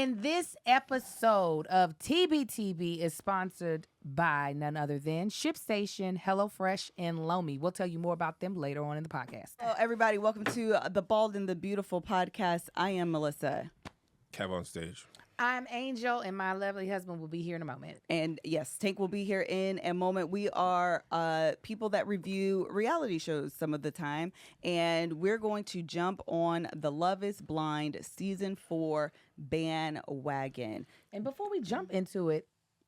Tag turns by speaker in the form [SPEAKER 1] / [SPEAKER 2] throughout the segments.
[SPEAKER 1] And this episode of TBTB is sponsored by none other than ShipStation, HelloFresh, and Lomi. We'll tell you more about them later on in the podcast.
[SPEAKER 2] Hello, everybody. Welcome to the Bald and the Beautiful podcast. I am Melissa.
[SPEAKER 3] KevOnStage.
[SPEAKER 1] I'm Angel, and my lovely husband will be here in a moment.
[SPEAKER 2] And yes, Tank will be here in a moment. We are people that review reality shows some of the time, and we're going to jump on the Love is Blind Season 4 bandwagon.
[SPEAKER 1] And before we jump into it,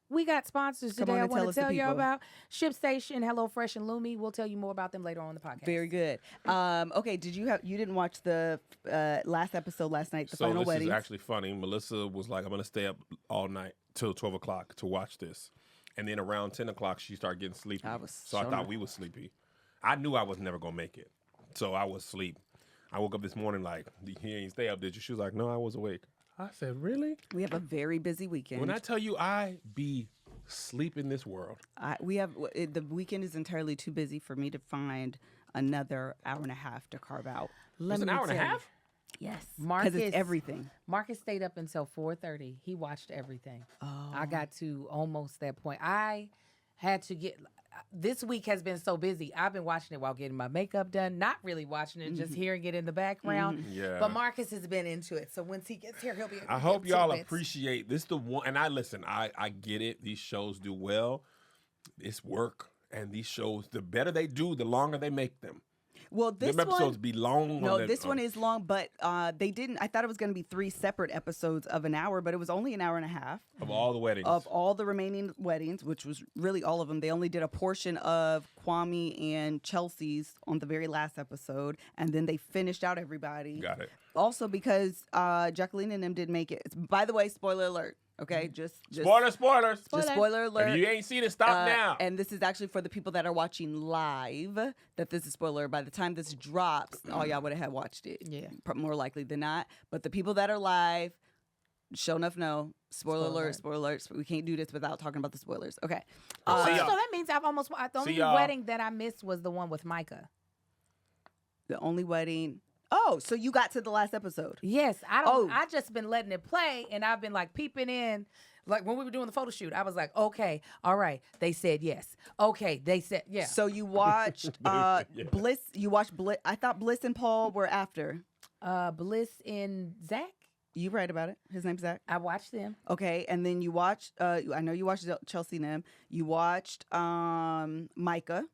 [SPEAKER 1] we got sponsors today. I want to tell y'all
[SPEAKER 2] people.
[SPEAKER 1] about ShipStation, HelloFresh, and Lomi. We'll tell you more about them later on in the podcast.
[SPEAKER 2] Very good. Okay, you didn't watch the last episode last night, the final wedding?
[SPEAKER 3] So this is actually funny. Melissa was like, I'm going to stay up all night till 12 o'clock to watch this. And then around 10 o'clock, she started getting sleepy. I thought we was sleepy. I knew I was never going to make it. So I was asleep. I woke up this morning like, you ain't stay up, did you? She was like, no, I was awake. I said, really?
[SPEAKER 2] We have a very busy weekend.
[SPEAKER 3] When I tell you I be sleep in this world.
[SPEAKER 2] The weekend is entirely too busy for me to find another hour and a half to carve out.
[SPEAKER 3] It's an hour and a half?
[SPEAKER 2] Yes, because it's everything.
[SPEAKER 1] Marcus stayed up until 4:30. He watched everything.
[SPEAKER 2] Oh.
[SPEAKER 1] I got to almost that point. I had to get... This week has been so busy. I've been watching it while getting my makeup done. Not really watching it, just hearing it in the background.
[SPEAKER 3] Yeah.
[SPEAKER 1] But Marcus has been into it. So once he gets here, he'll be able to
[SPEAKER 3] I hope y'all appreciate this. The one, and I get it. These shows do well. It's work. And these shows, the better they do, the longer they make them.
[SPEAKER 2] Well, this
[SPEAKER 3] Them episodes be long.
[SPEAKER 2] No, this one is long, but they didn't. I thought it was going to be 3 separate episodes of an hour, but it was only an hour and a half.
[SPEAKER 3] Of all the weddings.
[SPEAKER 2] Of all the remaining weddings, which was really all of them. They only did a portion of Kwame and Chelsea's on the very last episode, and then they finished out everybody.
[SPEAKER 3] Got it.
[SPEAKER 2] Also because Jacqueline and them didn't make it. By the way, spoiler alert. Okay, just
[SPEAKER 3] spoilers.
[SPEAKER 2] Just spoiler alert.
[SPEAKER 3] If you ain't seen it, stop now.
[SPEAKER 2] And this is actually for the people that are watching live. That this is spoiler. By the time this drops, all y'all would have watched it.
[SPEAKER 1] Yeah,
[SPEAKER 2] more likely than not. But the people that are live, sure enough, no. Spoiler alert. We can't do this without talking about the spoilers. Okay.
[SPEAKER 1] So that means I've almost. The only wedding that I missed was the one with Micah.
[SPEAKER 2] The only wedding. Oh, so you got to the last episode?
[SPEAKER 1] Yes, I just been letting it play, and I've been like peeping in. Like when we were doing the photo shoot, I was like, okay, all right. They said yes. Okay, they said yeah.
[SPEAKER 2] So you watched Bliss. You watched Bliss. I thought Bliss and Paul were after.
[SPEAKER 1] Bliss and Zach.
[SPEAKER 2] You right about it. His name's Zach.
[SPEAKER 1] I watched them.
[SPEAKER 2] Okay, and then you watched. I know you watched Chelsea and them. You watched Micah.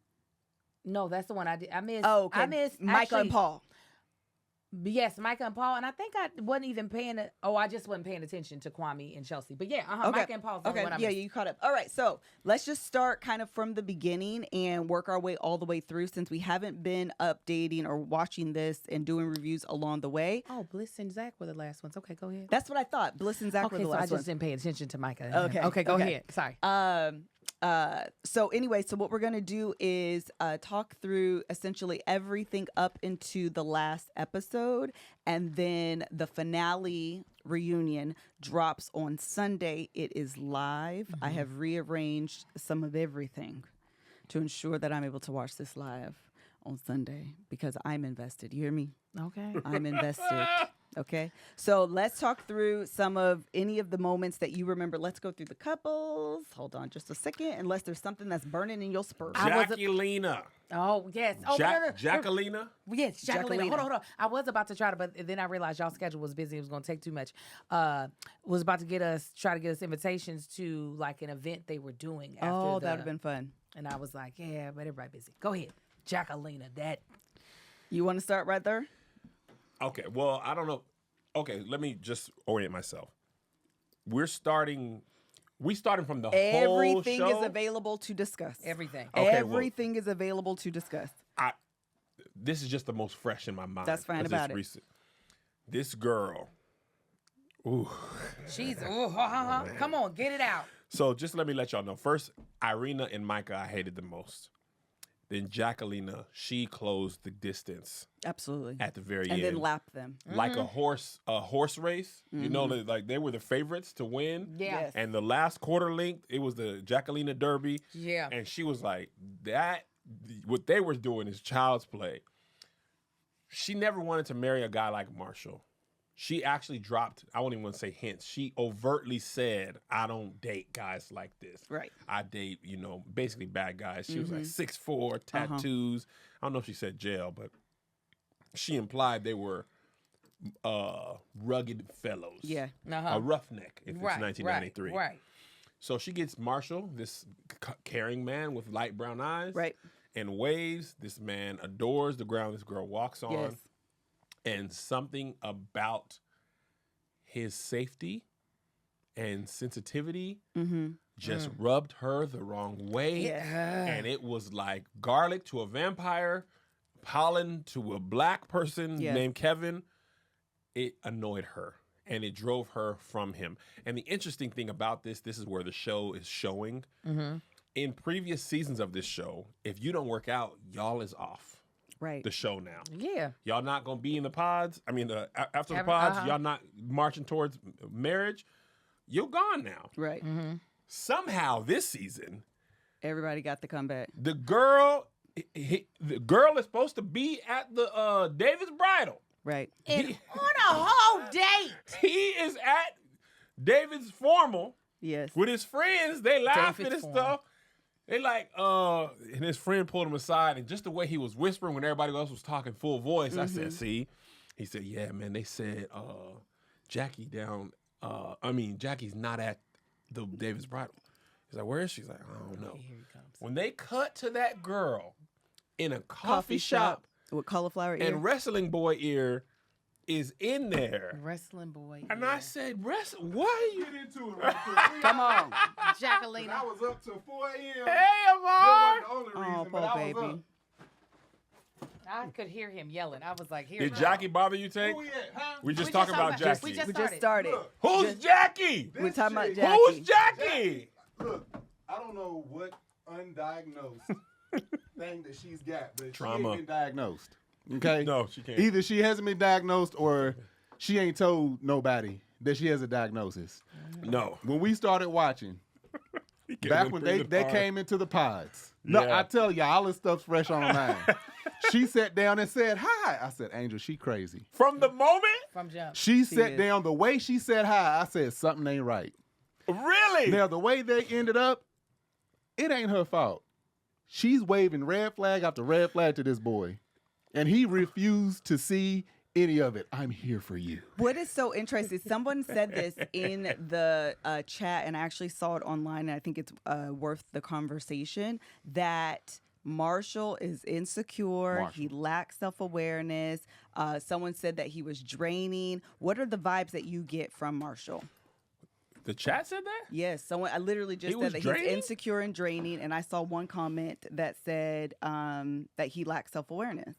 [SPEAKER 1] No, that's the one I did. I missed.
[SPEAKER 2] Oh, okay.
[SPEAKER 1] I missed
[SPEAKER 2] Micah and Paul.
[SPEAKER 1] Yes, Micah and Paul, and I think I wasn't even paying. I just wasn't paying attention to Kwame and Chelsea. But yeah,
[SPEAKER 2] Okay.
[SPEAKER 1] Micah and Paul's the one I missed.
[SPEAKER 2] You caught up. All right, so let's just start kind of from the beginning and work our way all the way through, since we haven't been updating or watching this and doing reviews along the way.
[SPEAKER 1] Oh, Bliss and Zach were the last ones. Okay, go ahead.
[SPEAKER 2] That's what I thought. Bliss and Zach were the last ones.
[SPEAKER 1] I just didn't pay attention to Micah.
[SPEAKER 2] Okay,
[SPEAKER 1] go ahead. Sorry.
[SPEAKER 2] So anyway, so what we're going to do is talk through essentially everything up into the last episode, and then the finale reunion drops on Sunday. It is live. I have rearranged some of everything to ensure that I'm able to watch this live on Sunday because I'm invested. You hear me?
[SPEAKER 1] Okay.
[SPEAKER 2] I'm invested. Okay, so let's talk through any of the moments that you remember. Let's go through the couples. Hold on just a second, unless there's something that's burning in your spurs.
[SPEAKER 3] Jacquelina.
[SPEAKER 1] Oh, yes. Oh,
[SPEAKER 3] Jacquelina?
[SPEAKER 1] Yes, Jacquelina. Hold on. I was about to try to, but then I realized y'all's schedule was busy. It was going to take too much. Was about to try to get us invitations to like an event they were doing. After
[SPEAKER 2] that would have been fun.
[SPEAKER 1] And I was like, yeah, but everybody busy. Go ahead. Jacquelina, that.
[SPEAKER 2] You want to start right there?
[SPEAKER 3] Okay, well, I don't know. Okay, let me just orient myself. We starting from the whole
[SPEAKER 2] Everything
[SPEAKER 3] show?
[SPEAKER 2] is available to discuss.
[SPEAKER 1] Everything.
[SPEAKER 3] Okay,
[SPEAKER 2] Everything is available to discuss.
[SPEAKER 3] This is just the most fresh in my mind.
[SPEAKER 2] That's fine about it.
[SPEAKER 3] Recent. This girl. Ooh.
[SPEAKER 1] She's, come on, get it out.
[SPEAKER 3] So just let y'all know. First, Irina and Micah, I hated the most. Then Jacquelina, she closed the distance.
[SPEAKER 2] Absolutely.
[SPEAKER 3] At the very
[SPEAKER 2] and
[SPEAKER 3] end.
[SPEAKER 2] then lapped them.
[SPEAKER 3] Like a horse race. You know, like they were the favorites to win.
[SPEAKER 1] Yeah.
[SPEAKER 2] Yes.
[SPEAKER 3] And the last quarter length, it was the Jacquelina Derby.
[SPEAKER 1] Yeah.
[SPEAKER 3] And she was like, what they were doing is child's play. She never wanted to marry a guy like Marshall. she actually dropped, I won't even want to say hints. She overtly said, I don't date guys like this.
[SPEAKER 2] Right.
[SPEAKER 3] I date, basically bad guys. She was like 6'4", tattoos. I don't know if she said jail, but she implied they were rugged fellows.
[SPEAKER 2] Yeah.
[SPEAKER 3] A roughneck, if it's 1993.
[SPEAKER 1] Right.
[SPEAKER 3] So she gets Marshall, this caring man with light brown eyes.
[SPEAKER 2] Right.
[SPEAKER 3] And waves. This man adores the ground this girl walks on.
[SPEAKER 2] Yes.
[SPEAKER 3] And something about his safety and sensitivity just rubbed her the wrong way.
[SPEAKER 1] Yeah.
[SPEAKER 3] And it was like garlic to a vampire, pollen to a black person named Kevin. It annoyed her and it drove her from him. And the interesting thing about this is where the show is showing. In previous seasons of this show, if you don't work out, y'all is off.
[SPEAKER 2] Right.
[SPEAKER 3] The show now.
[SPEAKER 1] Yeah.
[SPEAKER 3] Y'all not going to be in the pods. I mean, after the pods, y'all not marching towards marriage. You're gone now.
[SPEAKER 2] Right.
[SPEAKER 3] Somehow this season,
[SPEAKER 2] everybody got the comeback.
[SPEAKER 3] The girl is supposed to be at the David's bridal.
[SPEAKER 2] Right.
[SPEAKER 1] And on a whole date.
[SPEAKER 3] He is at David's formal.
[SPEAKER 2] Yes.
[SPEAKER 3] With his friends. They laughing and stuff. They like, and his friend pulled him aside, and just the way he was whispering when everybody else was talking full voice, I said, see? He said, yeah, man, they said Jackie's not at the David's bridal. He's like, where is she? She's like, I don't know. Here he comes. When they cut to that girl in a coffee shop
[SPEAKER 2] with cauliflower ear
[SPEAKER 3] and wrestling boy ear is in there.
[SPEAKER 1] Wrestling boy.
[SPEAKER 3] And I said, why are you
[SPEAKER 4] get into it right quick?
[SPEAKER 2] Come on.
[SPEAKER 1] Jacqueline.
[SPEAKER 4] I was up till 4 a.m.
[SPEAKER 3] Hey, Amar.
[SPEAKER 4] That wasn't the only reason,
[SPEAKER 2] poor
[SPEAKER 4] but I
[SPEAKER 2] baby.
[SPEAKER 4] was up.
[SPEAKER 1] I could hear him yelling. I was like, here.
[SPEAKER 3] Did Jackie bother you, Tate?
[SPEAKER 4] Who we at, huh?
[SPEAKER 3] We just talking about Jackie.
[SPEAKER 1] We just
[SPEAKER 2] We just started.
[SPEAKER 4] Look,
[SPEAKER 3] Who's Jackie?
[SPEAKER 2] We're talking about
[SPEAKER 4] chick-
[SPEAKER 2] Jackie.
[SPEAKER 3] Who's Jackie?
[SPEAKER 4] Look, I don't know what undiagnosed thing that she's got, but
[SPEAKER 3] Trauma.
[SPEAKER 4] she ain't been diagnosed. Okay?
[SPEAKER 3] No, she can't.
[SPEAKER 4] Either she hasn't been diagnosed or she ain't told nobody that she has a diagnosis.
[SPEAKER 3] No.
[SPEAKER 4] When we started watching, back when they came into the pods. No,
[SPEAKER 3] Yeah.
[SPEAKER 4] I tell y'all, all this stuff's fresh on her mind. She sat down and said hi. I said, Angel, she crazy.
[SPEAKER 3] From the moment?
[SPEAKER 1] From jump.
[SPEAKER 4] She
[SPEAKER 2] She
[SPEAKER 4] sat
[SPEAKER 2] is.
[SPEAKER 4] down. The way she said hi, I said, something ain't right.
[SPEAKER 3] Really?
[SPEAKER 4] Now, the way they ended up, it ain't her fault. She's waving red flag after red flag to this boy, and he refused to see any of it. I'm here for you.
[SPEAKER 2] What is so interesting, someone said this in the chat, and I actually saw it online, and I think it's worth the conversation, that Marshall is insecure. He lacks self-awareness. Someone said that he was draining. What are the vibes that you get from Marshall?
[SPEAKER 3] The chat said that?
[SPEAKER 2] Yes, I literally just
[SPEAKER 3] He
[SPEAKER 2] said
[SPEAKER 3] was
[SPEAKER 2] that
[SPEAKER 3] draining?
[SPEAKER 2] he's insecure and draining, and I saw one comment that said that he lacks self-awareness.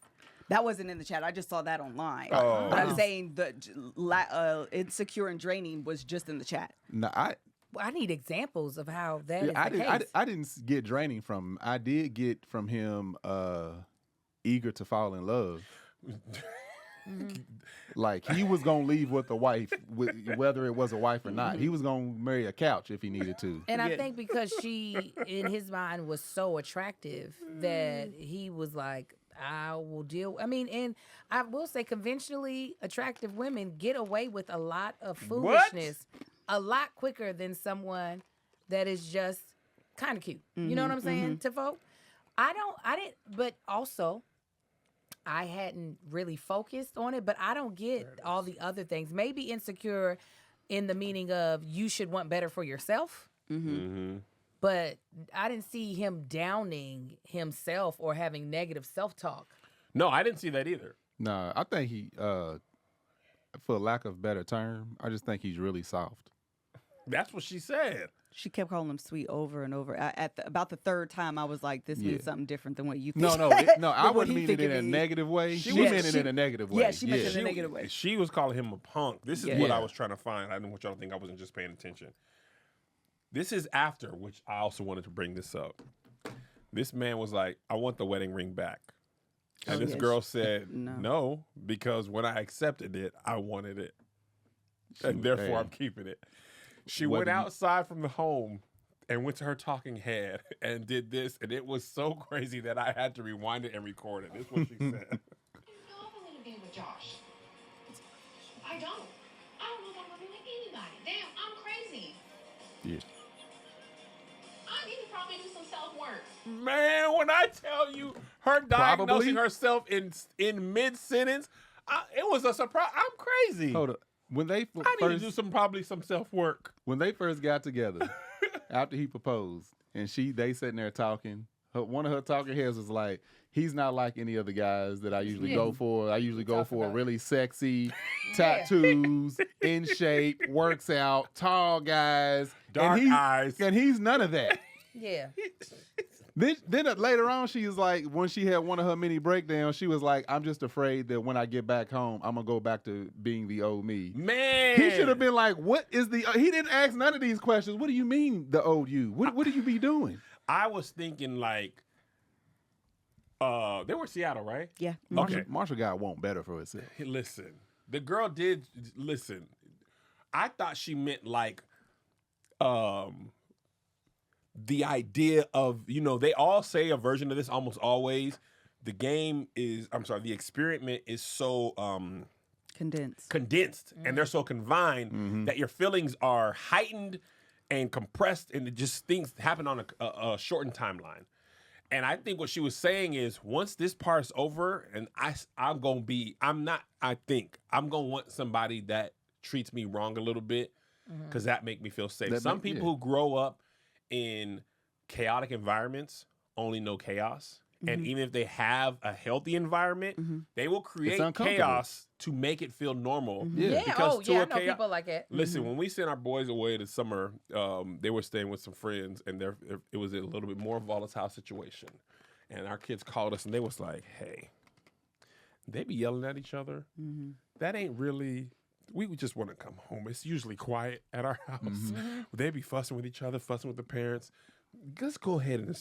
[SPEAKER 2] That wasn't in the chat. I just saw that online.
[SPEAKER 3] Oh.
[SPEAKER 2] But I'm saying the insecure and draining was just in the chat.
[SPEAKER 4] No,
[SPEAKER 1] I need examples of how that is
[SPEAKER 4] I
[SPEAKER 1] the
[SPEAKER 4] didn't.
[SPEAKER 1] case.
[SPEAKER 4] I didn't get draining from him. I did get from him eager to fall in love. Like he was gonna leave with a wife, whether it was a wife or not. He was gonna marry a couch if he needed to.
[SPEAKER 1] And I think because she, in his mind, was so attractive that he was like, I will deal. I mean, and I will say conventionally attractive women get away with a lot of foolishness a lot quicker than someone that is just kind of cute. You know what I'm saying to folk? But also, I hadn't really focused on it, but I don't get all the other things. Maybe insecure in the meaning of you should want better for yourself. But I didn't see him downing himself or having negative self-talk.
[SPEAKER 3] No, I didn't see that either.
[SPEAKER 4] No, I think he, for lack of better term, I just think he's really soft.
[SPEAKER 3] That's what she said.
[SPEAKER 2] She kept calling him sweet over and over. About the third time, I was like, this means something different than what you think.
[SPEAKER 4] No, I wouldn't mean it in a negative way. She meant it in a negative way.
[SPEAKER 2] Yeah, she meant it in a negative way.
[SPEAKER 3] She was calling him a punk. This is what I was trying to find. I didn't want y'all to think I wasn't just paying attention. This is after, which I also wanted to bring this up. This man was like, I want the wedding ring back. And this girl said, no, because when I accepted it, I wanted it. And therefore, I'm keeping it. She went outside from the home and went to her talking head and did this. And it was so crazy that I had to rewind it and record it. This is what she said.
[SPEAKER 5] I don't want to be with Josh. I don't.
[SPEAKER 4] Yeah.
[SPEAKER 5] I need to probably do some self-work.
[SPEAKER 3] Man, when I tell you her diagnosing herself in mid-sentence, it was a surprise. I'm crazy.
[SPEAKER 4] Hold up. When they
[SPEAKER 3] I need to do probably some self-work.
[SPEAKER 4] When they first got together, after he proposed, and they sitting there talking, one of her talking heads was like, he's not like any other guys that I usually go for. I usually go for really sexy, tattoos, in shape, works out, tall guys.
[SPEAKER 3] Dark eyes.
[SPEAKER 4] And he's none of that.
[SPEAKER 1] Yeah.
[SPEAKER 4] Then later on, she was like, when she had one of her mini breakdowns, she was like, I'm just afraid that when I get back home, I'm going to go back to being the old me.
[SPEAKER 3] Man.
[SPEAKER 4] He should have been like, he didn't ask none of these questions. What do you mean, the old you? What do you be doing?
[SPEAKER 3] I was thinking like, they were Seattle, right?
[SPEAKER 2] Yeah.
[SPEAKER 4] Marshall got want better for herself.
[SPEAKER 3] Listen, the girl did, listen, I thought she meant like, the idea of, they all say a version of this almost always. The experiment is so condensed and they're so confined that your feelings are heightened and compressed, and it just things happen on a shortened timeline. And I think what she was saying is, once this part's over, and I'm going to want somebody that treats me wrong a little bit, because that make me feel safe. Some people who grow up in chaotic environments only know chaos. And even if they have a healthy environment, they will create chaos to make it feel normal.
[SPEAKER 1] Yeah.
[SPEAKER 3] Because
[SPEAKER 1] I know people like that.
[SPEAKER 3] Listen, when we sent our boys away this summer, they were staying with some friends, and it was a little bit more volatile situation. And our kids called us, and they was like, hey, they be yelling at each other. That ain't really... We would just want to come home. It's usually quiet at our house. They be fussing with each other, fussing with the parents. Let's go ahead and...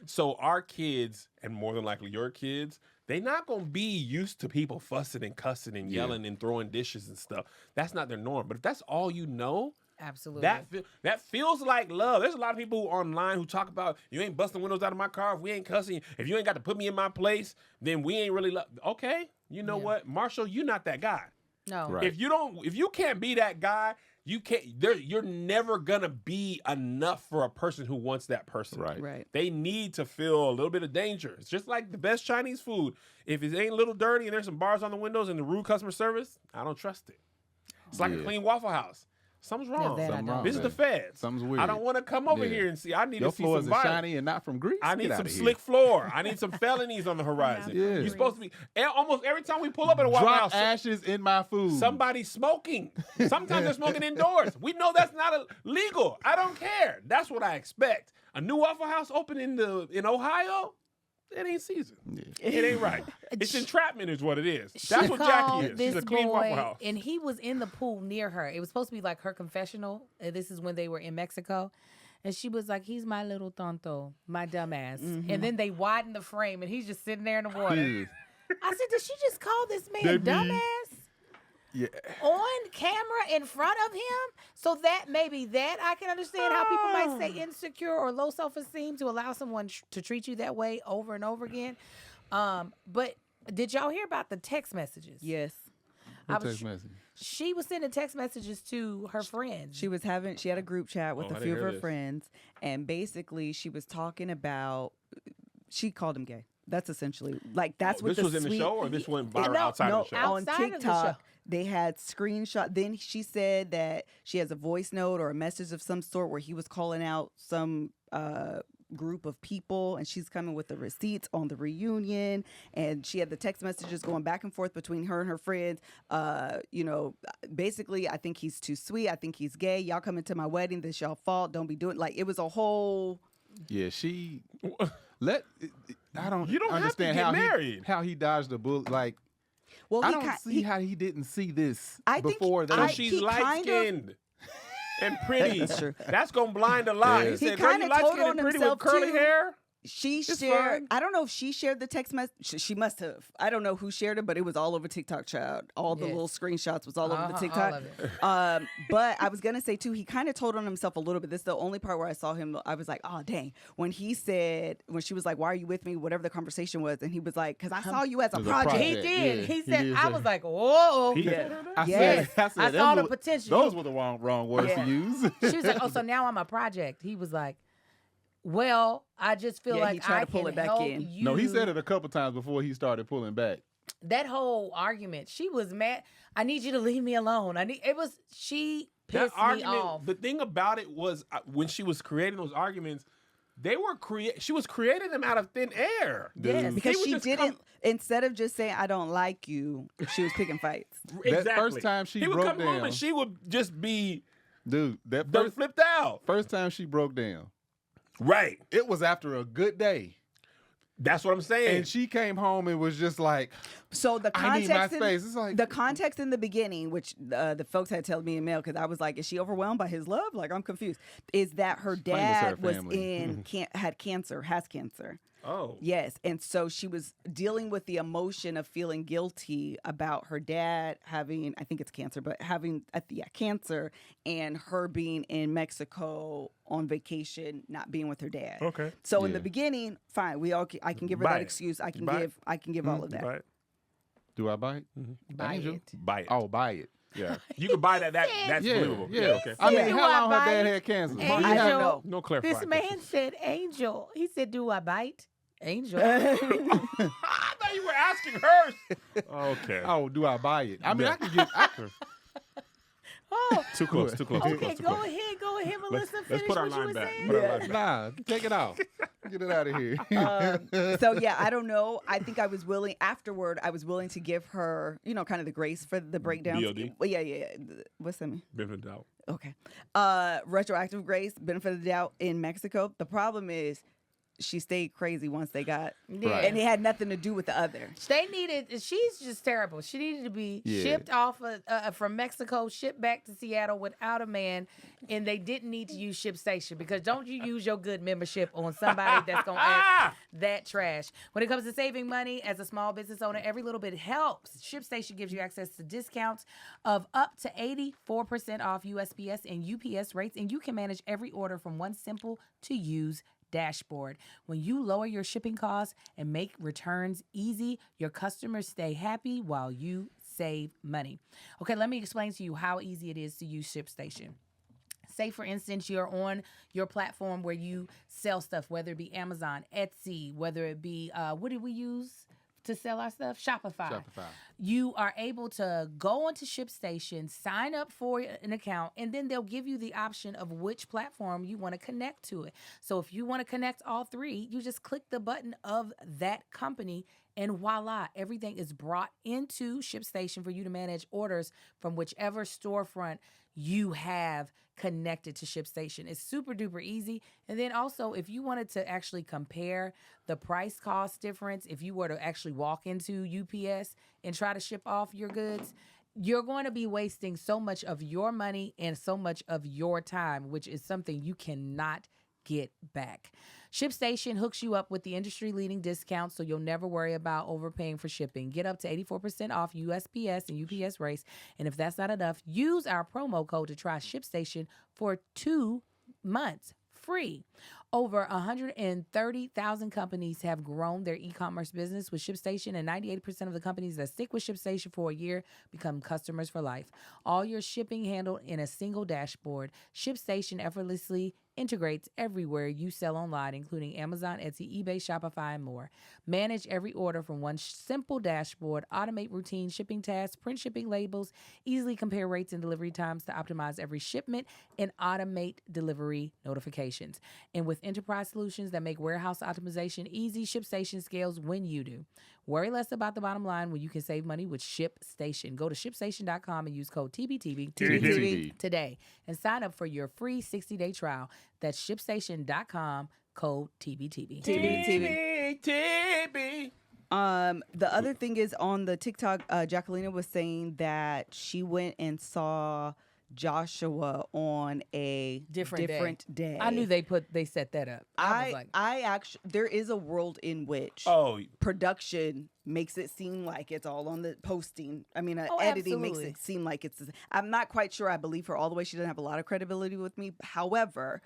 [SPEAKER 3] So our kids, and more than likely your kids, they not going to be used to people fussing and cussing and yelling and throwing dishes and stuff. That's not their norm. But if that's all you know...
[SPEAKER 1] Absolutely.
[SPEAKER 3] That feels like love. There's a lot of people online who talk about, you ain't busting windows out of my car if we ain't cussing. If you ain't got to put me in my place, then we ain't really love... Okay, you know what? Marshall, you're not that guy.
[SPEAKER 1] No.
[SPEAKER 4] Right.
[SPEAKER 3] If you can't be that guy, you're never gonna be enough for a person who wants that person.
[SPEAKER 2] Right.
[SPEAKER 3] They need to feel a little bit of danger. It's just like the best Chinese food. If it ain't a little dirty and there's some bars on the windows and the rude customer service, I don't trust it. It's like a clean Waffle House. Something's wrong. This is the feds.
[SPEAKER 4] Something's weird.
[SPEAKER 3] I don't want to come over here and see. I need
[SPEAKER 4] Your
[SPEAKER 3] to see some
[SPEAKER 4] floors are
[SPEAKER 3] violence.
[SPEAKER 4] shiny and not from grease.
[SPEAKER 3] I need
[SPEAKER 4] Get
[SPEAKER 3] some
[SPEAKER 4] outta
[SPEAKER 3] slick
[SPEAKER 4] here.
[SPEAKER 3] floor. I need some felonies on the horizon.
[SPEAKER 4] Yeah.
[SPEAKER 3] You're supposed to be almost every time we pull up at a Waffle
[SPEAKER 4] Drop
[SPEAKER 3] House.
[SPEAKER 4] ashes in my food.
[SPEAKER 3] Somebody's smoking. Sometimes they're smoking indoors. We know that's not illegal. I don't care. That's what I expect. A new Waffle House open in Ohio? It ain't season. It ain't right. It's entrapment is what it is. That's what Jackie is. She's a clean Waffle House.
[SPEAKER 1] And he was in the pool near her. It was supposed to be like her confessional. This is when they were in Mexico. And she was like, he's my little tonto, my dumbass. And then they widened the frame, and he's just sitting there in the water. I said, did she just call this man dumbass?
[SPEAKER 4] Yeah.
[SPEAKER 1] On camera in front of him? So that maybe that I can understand how people might say insecure or low self-esteem to allow someone to treat you that way over and over again. But did y'all hear about the text messages?
[SPEAKER 2] Yes.
[SPEAKER 4] What text message?
[SPEAKER 1] She was sending text messages to her friends.
[SPEAKER 2] She had a group chat with a few of her friends, and basically she was talking about, she called him gay. That's essentially, like, that's what
[SPEAKER 3] this was in the show, or this went viral outside of the show?
[SPEAKER 2] On TikTok, they had screenshot. Then she said that she has a voice note or a message of some sort where he was calling out some group of people, and she's coming with the receipts on the reunion, and she had the text messages going back and forth between her and her friends. Basically, I think he's too sweet. I think he's gay. Y'all coming to my wedding. This y'all fault. Don't be doing, like, it was a whole.
[SPEAKER 4] Yeah, I don't.
[SPEAKER 3] You don't
[SPEAKER 4] understand
[SPEAKER 3] have to get married.
[SPEAKER 4] How he dodged the bullet. Like,
[SPEAKER 2] well,
[SPEAKER 4] I don't see how he didn't see this before.
[SPEAKER 3] She's light skinned and pretty.
[SPEAKER 2] That's true.
[SPEAKER 3] That's gonna blind a lot.
[SPEAKER 4] Yeah.
[SPEAKER 3] He said,
[SPEAKER 2] He
[SPEAKER 3] "Girl,
[SPEAKER 2] kinda
[SPEAKER 3] you light
[SPEAKER 2] told
[SPEAKER 3] skinned
[SPEAKER 2] on
[SPEAKER 3] and pretty with
[SPEAKER 2] himself,
[SPEAKER 3] curly
[SPEAKER 2] too.
[SPEAKER 3] hair."
[SPEAKER 2] she
[SPEAKER 4] It's
[SPEAKER 2] shared.
[SPEAKER 4] fine.
[SPEAKER 2] I don't know if she shared the text message. She must have. I don't know who shared it, but it was all over TikTok, child. All the
[SPEAKER 1] Yes.
[SPEAKER 2] little screenshots was all over the
[SPEAKER 1] All
[SPEAKER 2] TikTok.
[SPEAKER 1] of it.
[SPEAKER 2] But I was gonna say too, he kind of told on himself a little bit. This is the only part where I saw him. I was like, oh dang. When he said, when she was like, "Why are you with me?" Whatever the conversation was, and he was like, "Cause I saw you as a
[SPEAKER 4] As a
[SPEAKER 2] project."
[SPEAKER 1] He
[SPEAKER 4] project.
[SPEAKER 1] did.
[SPEAKER 4] Yeah,
[SPEAKER 1] He
[SPEAKER 4] he
[SPEAKER 1] said,
[SPEAKER 4] did
[SPEAKER 1] I
[SPEAKER 4] say-
[SPEAKER 1] was like, whoa.
[SPEAKER 4] I
[SPEAKER 2] Yes.
[SPEAKER 4] said,
[SPEAKER 1] I
[SPEAKER 4] them
[SPEAKER 1] saw the
[SPEAKER 4] were-
[SPEAKER 1] potential.
[SPEAKER 4] Those were the wrong words
[SPEAKER 2] Yeah.
[SPEAKER 4] to use.
[SPEAKER 1] She was like, oh, so now I'm a project. He was like, well, I just feel
[SPEAKER 2] Yeah, he
[SPEAKER 1] like
[SPEAKER 2] tried
[SPEAKER 1] I
[SPEAKER 2] to pull
[SPEAKER 1] can
[SPEAKER 2] it back
[SPEAKER 1] help
[SPEAKER 2] in.
[SPEAKER 1] you.
[SPEAKER 4] No, he said it a couple times before he started pulling back.
[SPEAKER 1] That whole argument, she was mad. I need you to leave me alone. She
[SPEAKER 3] That
[SPEAKER 1] pissed me
[SPEAKER 3] argument,
[SPEAKER 1] off.
[SPEAKER 3] the thing about it was when she was creating those arguments, she was creating them out of thin air.
[SPEAKER 1] Yes.
[SPEAKER 2] Because
[SPEAKER 3] They would
[SPEAKER 2] she
[SPEAKER 3] just
[SPEAKER 2] didn't.
[SPEAKER 3] come-
[SPEAKER 2] Instead of just saying, "I don't like you," she was picking fights.
[SPEAKER 3] Exactly.
[SPEAKER 4] first time she
[SPEAKER 3] he would
[SPEAKER 4] broke
[SPEAKER 3] come home
[SPEAKER 4] down.
[SPEAKER 3] and she would just be
[SPEAKER 4] Dude, that
[SPEAKER 3] done
[SPEAKER 4] first,
[SPEAKER 3] flipped out.
[SPEAKER 4] first time she broke down,
[SPEAKER 3] Right.
[SPEAKER 4] it was after a good day.
[SPEAKER 3] That's what I'm saying.
[SPEAKER 4] And she came home and was just like,
[SPEAKER 2] So the
[SPEAKER 4] I need my
[SPEAKER 2] context,
[SPEAKER 4] space. It's like,
[SPEAKER 2] the context in the beginning, which the folks had told me in mail, because I was like, "Is she overwhelmed by his love?" Like, I'm confused. Is that her
[SPEAKER 4] Claim it's her
[SPEAKER 2] dad was
[SPEAKER 4] family.
[SPEAKER 2] had cancer, has cancer?
[SPEAKER 3] oh.
[SPEAKER 2] Yes, and so she was dealing with the emotion of feeling guilty about her dad having, I think it's cancer, but having cancer, and her being in Mexico on vacation, not being with her dad.
[SPEAKER 3] Okay.
[SPEAKER 2] So in
[SPEAKER 4] Yeah.
[SPEAKER 2] the beginning, fine, I can give her
[SPEAKER 3] Buy
[SPEAKER 2] that
[SPEAKER 3] it.
[SPEAKER 2] excuse. I can
[SPEAKER 3] Buy it.
[SPEAKER 2] give all of that.
[SPEAKER 3] Right.
[SPEAKER 4] do I buy it?
[SPEAKER 1] Buy
[SPEAKER 4] Angel?
[SPEAKER 1] it.
[SPEAKER 3] Buy it.
[SPEAKER 4] Oh, buy it.
[SPEAKER 3] Yeah. You can buy that. That's
[SPEAKER 4] Yeah,
[SPEAKER 3] believable.
[SPEAKER 4] yeah.
[SPEAKER 3] Okay.
[SPEAKER 4] I mean,
[SPEAKER 1] Do
[SPEAKER 4] how
[SPEAKER 1] I
[SPEAKER 4] long her
[SPEAKER 1] buy
[SPEAKER 4] dad
[SPEAKER 1] it?
[SPEAKER 4] had cancer?
[SPEAKER 1] Angel.
[SPEAKER 2] I don't know.
[SPEAKER 3] No clarification.
[SPEAKER 1] This man said angel. He said, do I bite? Angel.
[SPEAKER 3] I thought you were asking her. Okay.
[SPEAKER 4] Oh, do I buy it? I mean,
[SPEAKER 3] Yeah.
[SPEAKER 4] I can get.
[SPEAKER 1] Oh,
[SPEAKER 3] Too close. Too close. Too
[SPEAKER 1] okay,
[SPEAKER 3] close. Too
[SPEAKER 1] go
[SPEAKER 3] close.
[SPEAKER 1] ahead, Melissa.
[SPEAKER 3] Let's
[SPEAKER 1] Finish
[SPEAKER 3] put our
[SPEAKER 1] what you
[SPEAKER 3] line
[SPEAKER 1] were
[SPEAKER 3] back.
[SPEAKER 1] saying.
[SPEAKER 3] Put our line back.
[SPEAKER 4] Nah, take it off. Get it out of here.
[SPEAKER 2] So yeah, I don't know. I think I was willing afterward. I was willing to give her, kind of the grace for the breakdowns.
[SPEAKER 3] BOD?
[SPEAKER 2] Well, yeah. What's that mean?
[SPEAKER 3] Benefit of doubt.
[SPEAKER 2] Okay. Retroactive grace, benefit of the doubt in Mexico. The problem is she stayed crazy once they got,
[SPEAKER 1] Yeah.
[SPEAKER 2] and it had nothing to do with the other.
[SPEAKER 1] They needed. She's just terrible. She needed to be
[SPEAKER 4] Yeah.
[SPEAKER 1] shipped off from Mexico, shipped back to Seattle without a man, and they didn't need to use ShipStation because don't you use your good membership on somebody that's gonna act that trash. When it comes to saving money as a small business owner, every little bit helps. ShipStation gives you access to discounts of up to 84% off USPS and UPS rates, and you can manage every order from one simple to use dashboard. When you lower your shipping costs and make returns easy, your customers stay happy while you save money. Okay, let me explain to you how easy it is to use ShipStation. Say, for instance, you're on your platform where you sell stuff, whether it be Amazon, Etsy, whether it be, what did we use to sell our stuff? Shopify. You are able to go onto ShipStation, sign up for an account, and then they'll give you the option of which platform you want to connect to it. So if you want to connect all three, you just click the button of that company, and voila, everything is brought into ShipStation for you to manage orders from whichever storefront you have connected to ShipStation. It's super duper easy. And then also, if you wanted to actually compare the price cost difference, if you were to actually walk into UPS and try to ship off your goods, you're going to be wasting so much of your money and so much of your time, which is something you cannot get back. ShipStation hooks you up with the industry-leading discounts, so you'll never worry about overpaying for shipping. Get up to 84% off USPS and UPS rates, and if that's not enough, use our promo code to try ShipStation for 2 months free. Over 130,000 companies have grown their e-commerce business with ShipStation, and 98% of the companies that stick with ShipStation for a year become customers for life. All your shipping handled in a single dashboard. ShipStation effortlessly integrates everywhere you sell online, including Amazon, Etsy, eBay, Shopify, and more. Manage every order from one simple dashboard, automate routine shipping tasks, print shipping labels, easily compare rates and delivery times to optimize every shipment, and automate delivery notifications. And with enterprise solutions that make warehouse optimization easy, ShipStation scales when you do. Worry less about the bottom line when you can save money with ShipStation. Go to ShipStation.com and use code TBTV today and sign up for your free 60-day trial. That's ShipStation.com, code TBTV.
[SPEAKER 2] The other thing is on the TikTok, Jacqueline was saying that she went and saw Joshua on a different day.
[SPEAKER 1] I knew they set that up. I was like,
[SPEAKER 2] I actually, there is a world in which production makes it seem like it's all on the posting. I mean, editing makes it seem like it's. I'm not quite sure. I believe her all the way. She doesn't have a lot of credibility with me. However,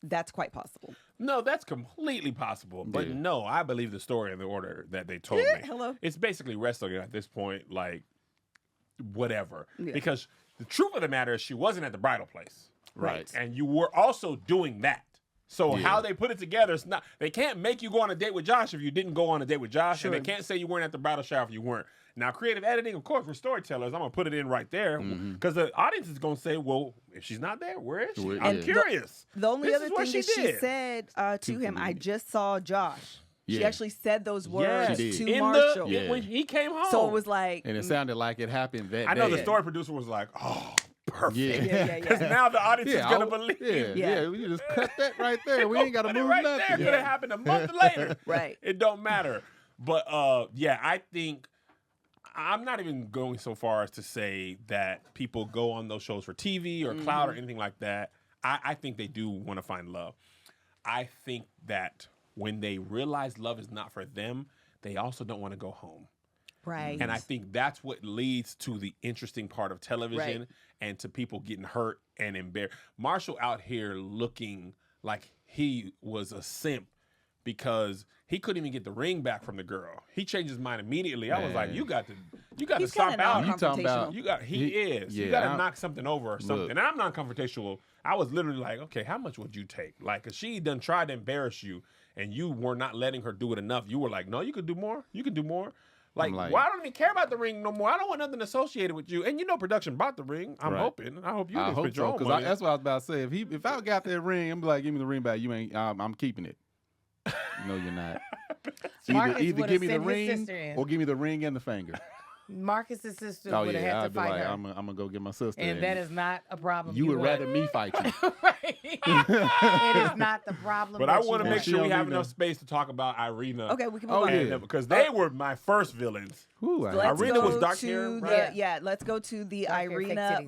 [SPEAKER 2] that's quite possible.
[SPEAKER 3] No, that's completely possible. But no, I believe the story in the order that they told me.
[SPEAKER 2] Hello.
[SPEAKER 3] It's basically wrestling at this point, like whatever. Yeah. Because the truth of the matter is she wasn't at the bridal place.
[SPEAKER 4] Right.
[SPEAKER 3] And you were also doing that. So how they put it together, it's not. They can't make you go on a date with Josh if you didn't go on a date with Josh. Sure. And they can't say you weren't at the bridal shower if you weren't. Now, creative editing, of course, we're storytellers. I'm going to put it in right there. Because the audience is going to say, well, if she's not there, where is she? I'm curious.
[SPEAKER 2] The only other thing that she said to him, I just saw Josh. She actually said those words to Marshall.
[SPEAKER 3] When he came home.
[SPEAKER 2] So it was like...
[SPEAKER 4] And it sounded like it happened that day.
[SPEAKER 3] I know the story producer was like, oh... Perfect.
[SPEAKER 2] Yeah.
[SPEAKER 3] Because now the audience is going to believe.
[SPEAKER 4] Yeah, we just cut that right there. We ain't got to move
[SPEAKER 3] right
[SPEAKER 4] nothing.
[SPEAKER 3] There. Could have happened a month later.
[SPEAKER 2] Right.
[SPEAKER 3] It don't matter. But I think I'm not even going so far as to say that people go on those shows for TV or clout or anything like that. I think they do want to find love. I think that when they realize love is not for them, they also don't want to go home.
[SPEAKER 2] Right.
[SPEAKER 3] And I think that's what leads to the interesting part of television and to people getting hurt and embarrassed. Marshall out here looking like he was a simp because he couldn't even get the ring back from the girl. He changed his mind immediately. I was like, you got to stop out.
[SPEAKER 2] You talking about
[SPEAKER 3] you got you got to knock something over or something. And I'm not confrontational. I was literally like, okay, how much would you take? Like, cause she done tried to embarrass you and you were not letting her do it enough. You were like, no, you could do more. You could do more. Like, why don't even care about the ring no more? I don't want nothing associated with you. And you know, production bought the ring. I'm hoping. I hope you didn't spend your own money.
[SPEAKER 4] That's what I was about to say. If I got that ring, I'm like, give me the ring back. You ain't. I'm keeping it. No, you're not. Either give me the ring or give me the ring and the finger.
[SPEAKER 1] Marcus's sister would have had to fight her.
[SPEAKER 4] I'm gonna go get my sister.
[SPEAKER 1] And that is not a problem.
[SPEAKER 4] You would rather me fight you.
[SPEAKER 1] Right. It is not the problem.
[SPEAKER 3] But I want to make sure we have enough space to talk about Irina.
[SPEAKER 2] Okay, we can move on.
[SPEAKER 3] Yeah. Because they were my first villains.
[SPEAKER 2] Ooh,
[SPEAKER 3] Irina was dark hair.
[SPEAKER 2] Right? Let's go to the dark Irina,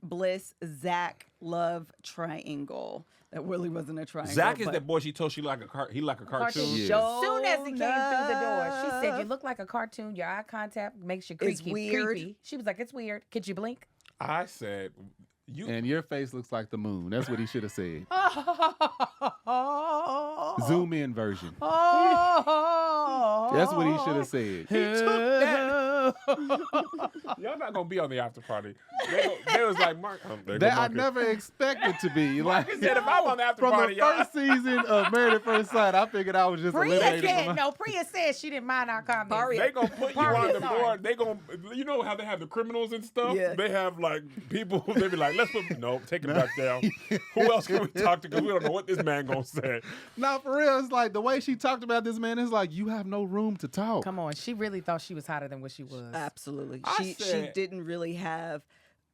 [SPEAKER 2] Bliss, Zach love triangle. That really wasn't a triangle.
[SPEAKER 3] Zach is that boy she told he like a cartoon.
[SPEAKER 1] As soon as he came through the door, she said, you look like a cartoon. Your eye contact makes you creepy. She was like, it's weird. Could you blink?
[SPEAKER 3] I said,
[SPEAKER 4] and your face looks like the moon. That's what he should have said. Zoom in version. That's what he should have said.
[SPEAKER 3] He took that. Y'all not gonna be on the after party. They was like, Mark.
[SPEAKER 4] That I never expected to be. Like,
[SPEAKER 3] said if I'm on the after
[SPEAKER 4] from
[SPEAKER 3] party,
[SPEAKER 4] the first season of Married at First Sight, I figured I was just eliminated.
[SPEAKER 1] Priya said she didn't mind our comments.
[SPEAKER 3] They gonna put you on the board. They gonna, you know how they have the criminals and stuff.
[SPEAKER 2] Yeah.
[SPEAKER 3] They have like people. They be like, let's put take it back down. Who else can we talk to? Because we don't know what this man gonna say.
[SPEAKER 4] No, for real. It's like the way she talked about this man is like, you have no room to talk.
[SPEAKER 1] Come on, she really thought she was hotter than what she was.
[SPEAKER 2] Absolutely. She didn't really have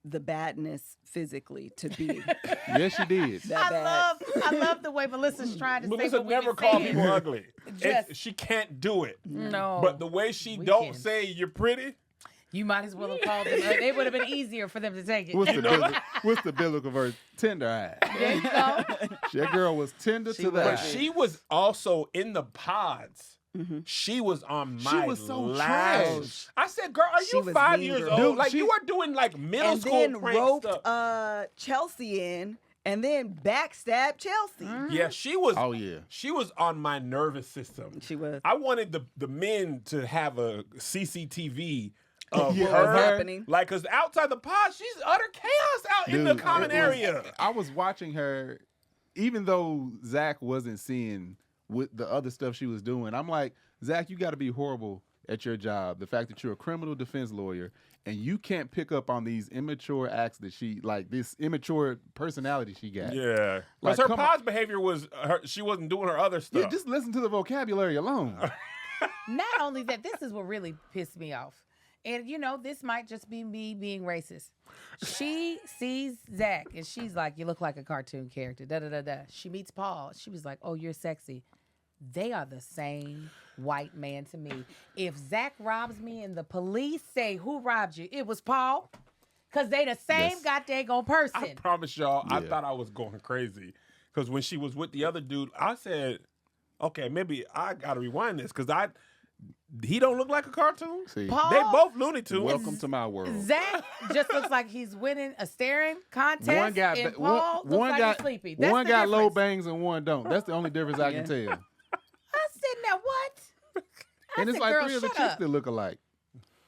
[SPEAKER 2] the badness physically to be.
[SPEAKER 4] Yes, she did.
[SPEAKER 1] I love the way Melissa's trying to say.
[SPEAKER 3] Melissa never called people ugly. She can't do it.
[SPEAKER 1] No.
[SPEAKER 3] But the way she don't say you're pretty.
[SPEAKER 1] You might as well have called them. It would have been easier for them to take it.
[SPEAKER 4] What's the biblical verse? Tender eye.
[SPEAKER 1] There you go.
[SPEAKER 4] That girl was tender to the eye.
[SPEAKER 3] But she was also in the pods. Mm-hmm. She was on my
[SPEAKER 4] She was so
[SPEAKER 3] trash. I said, girl, are you 5 years old?
[SPEAKER 4] Dude,
[SPEAKER 3] like, you are doing like middle school
[SPEAKER 2] and then
[SPEAKER 3] prank
[SPEAKER 2] roped
[SPEAKER 3] stuff.
[SPEAKER 2] Chelsea in and then backstabbed Chelsea.
[SPEAKER 3] Mm-hmm. Yeah, she was.
[SPEAKER 4] Oh, yeah.
[SPEAKER 3] She was on my nervous system.
[SPEAKER 2] She was.
[SPEAKER 3] I wanted the men to have a CCTV of
[SPEAKER 2] what
[SPEAKER 3] her
[SPEAKER 2] was happening.
[SPEAKER 3] Like, because outside the pod, she's utter chaos out in the common area.
[SPEAKER 4] I was watching her, even though Zach wasn't seeing with the other stuff she was doing. I'm like, Zach, you got to be horrible at your job. The fact that you're a criminal defense lawyer and you can't pick up on these immature acts that this immature personality she got.
[SPEAKER 3] Yeah. Because her pod's behavior was, she wasn't doing her other stuff.
[SPEAKER 4] Yeah, just listen to the vocabulary alone.
[SPEAKER 1] Not only that, this is what really pissed me off. And, you know, this might just be me being racist. She sees Zach, and she's like, you look like a cartoon character, da-da-da-da. She meets Paul. She was like, oh, you're sexy. They are the same white man to me. If Zach robs me and the police say, who robbed you? It was Paul. Because they the same goddamn person.
[SPEAKER 3] I promise y'all, I
[SPEAKER 4] Yeah.
[SPEAKER 3] thought I was going crazy. Because when she was with the other dude, I said, okay, maybe I got to rewind this. Because he don't look like a cartoon.
[SPEAKER 4] See,
[SPEAKER 1] Paul,
[SPEAKER 3] They both Looney Tunes.
[SPEAKER 4] welcome to my world.
[SPEAKER 1] Zach just looks like he's winning a staring contest.
[SPEAKER 4] One got
[SPEAKER 1] and Paul looks like he's sleepy. That's
[SPEAKER 4] one
[SPEAKER 1] the
[SPEAKER 4] got low
[SPEAKER 1] difference.
[SPEAKER 4] bangs and one don't. That's the only difference I can tell.
[SPEAKER 1] I said, now what?
[SPEAKER 4] And it's
[SPEAKER 1] said,
[SPEAKER 4] like
[SPEAKER 1] girl,
[SPEAKER 4] 3 of the
[SPEAKER 1] shut
[SPEAKER 4] chicks
[SPEAKER 1] up.
[SPEAKER 4] that look alike.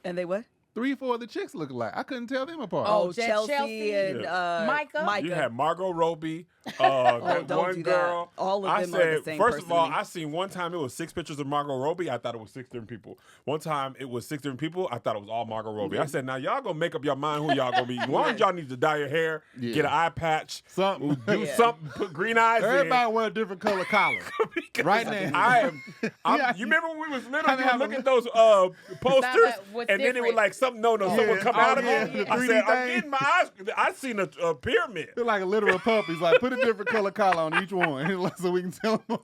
[SPEAKER 2] And they what?
[SPEAKER 4] 3 or 4 of the chicks look alike. I couldn't tell them apart.
[SPEAKER 1] Oh,
[SPEAKER 2] Chelsea and
[SPEAKER 1] Micah.
[SPEAKER 3] You had Margot Robbie, that
[SPEAKER 2] don't
[SPEAKER 3] one
[SPEAKER 2] do that.
[SPEAKER 3] girl.
[SPEAKER 2] All of
[SPEAKER 3] I
[SPEAKER 2] them
[SPEAKER 3] said,
[SPEAKER 2] are the same
[SPEAKER 3] first
[SPEAKER 2] person
[SPEAKER 3] of all,
[SPEAKER 2] to me.
[SPEAKER 3] I seen one time it was 6 pictures of Margot Robbie. I thought it was 6 different people. One time it was 6 different people. I thought it was all Margot Robbie. I said, now y'all gonna make up your mind who y'all gonna be. One of y'all needs to dye your hair, get an eye patch,
[SPEAKER 4] Something.
[SPEAKER 3] do something, put green eyes
[SPEAKER 4] Everybody
[SPEAKER 3] in.
[SPEAKER 4] wear a different color collar. Right now.
[SPEAKER 3] You remember when we was little,
[SPEAKER 4] I
[SPEAKER 3] you
[SPEAKER 4] have
[SPEAKER 3] would
[SPEAKER 4] a-
[SPEAKER 3] look at those posters,
[SPEAKER 1] what's
[SPEAKER 3] and then it
[SPEAKER 1] different?
[SPEAKER 3] would like something, something would come
[SPEAKER 4] Oh,
[SPEAKER 3] out of
[SPEAKER 4] yeah,
[SPEAKER 3] it.
[SPEAKER 4] the
[SPEAKER 3] I
[SPEAKER 4] 3D
[SPEAKER 3] said, I'm
[SPEAKER 4] thing.
[SPEAKER 3] getting my eyes. I seen a pyramid.
[SPEAKER 4] They're like a literal puppies. Like, put a different color collar on each one so we can tell them.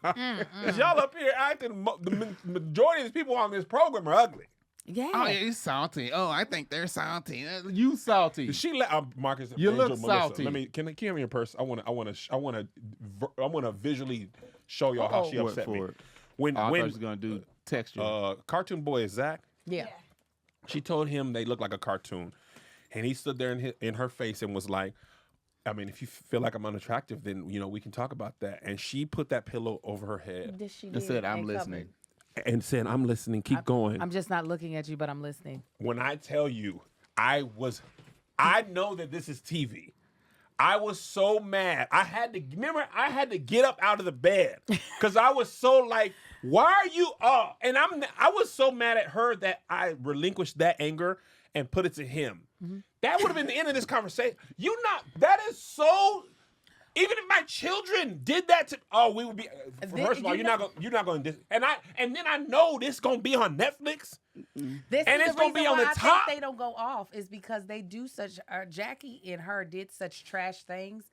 [SPEAKER 3] Cause y'all up here acting, the majority of these people on this program are ugly.
[SPEAKER 1] Yeah.
[SPEAKER 4] Oh, yeah, it's salty. Oh, I think they're salty. You salty.
[SPEAKER 3] She let Marcus.
[SPEAKER 4] You
[SPEAKER 3] Angel,
[SPEAKER 4] look
[SPEAKER 3] Melissa,
[SPEAKER 4] salty.
[SPEAKER 3] Let me. Can you give me your purse? I want to visually show y'all how she
[SPEAKER 4] What
[SPEAKER 3] upset me.
[SPEAKER 4] for it?
[SPEAKER 3] When
[SPEAKER 4] Oh, I thought
[SPEAKER 3] when
[SPEAKER 4] you was going to do texture.
[SPEAKER 3] cartoon boy is Zach.
[SPEAKER 1] Yeah.
[SPEAKER 3] She told him they look like a cartoon, and he stood there in her face and was like, I mean, if you feel like I'm unattractive, then we can talk about that. And she put that pillow over her head
[SPEAKER 1] This she
[SPEAKER 4] and
[SPEAKER 1] did,
[SPEAKER 4] said, I'm
[SPEAKER 1] and
[SPEAKER 4] listening.
[SPEAKER 3] and said, "I'm listening. Keep going."
[SPEAKER 1] I'm just not looking at you, but I'm listening.
[SPEAKER 3] When I tell you, I know that this is TV. I was so mad. I had to get up out of the bed because I was so like, why are you up? And I was so mad at her that I relinquished that anger and put it to him.
[SPEAKER 1] Mm-hmm.
[SPEAKER 3] That would have been the end of this conversation. That is so. Even if my children did that to, we would be. First of all, you're not going to. And then I know this going to be on Netflix.
[SPEAKER 1] This
[SPEAKER 3] And
[SPEAKER 1] is
[SPEAKER 3] it's
[SPEAKER 1] the
[SPEAKER 3] gonna be
[SPEAKER 1] reason
[SPEAKER 3] on
[SPEAKER 1] why
[SPEAKER 3] the
[SPEAKER 1] I
[SPEAKER 3] top.
[SPEAKER 1] think they don't go off is because they do such. Jackie and her did such trash things.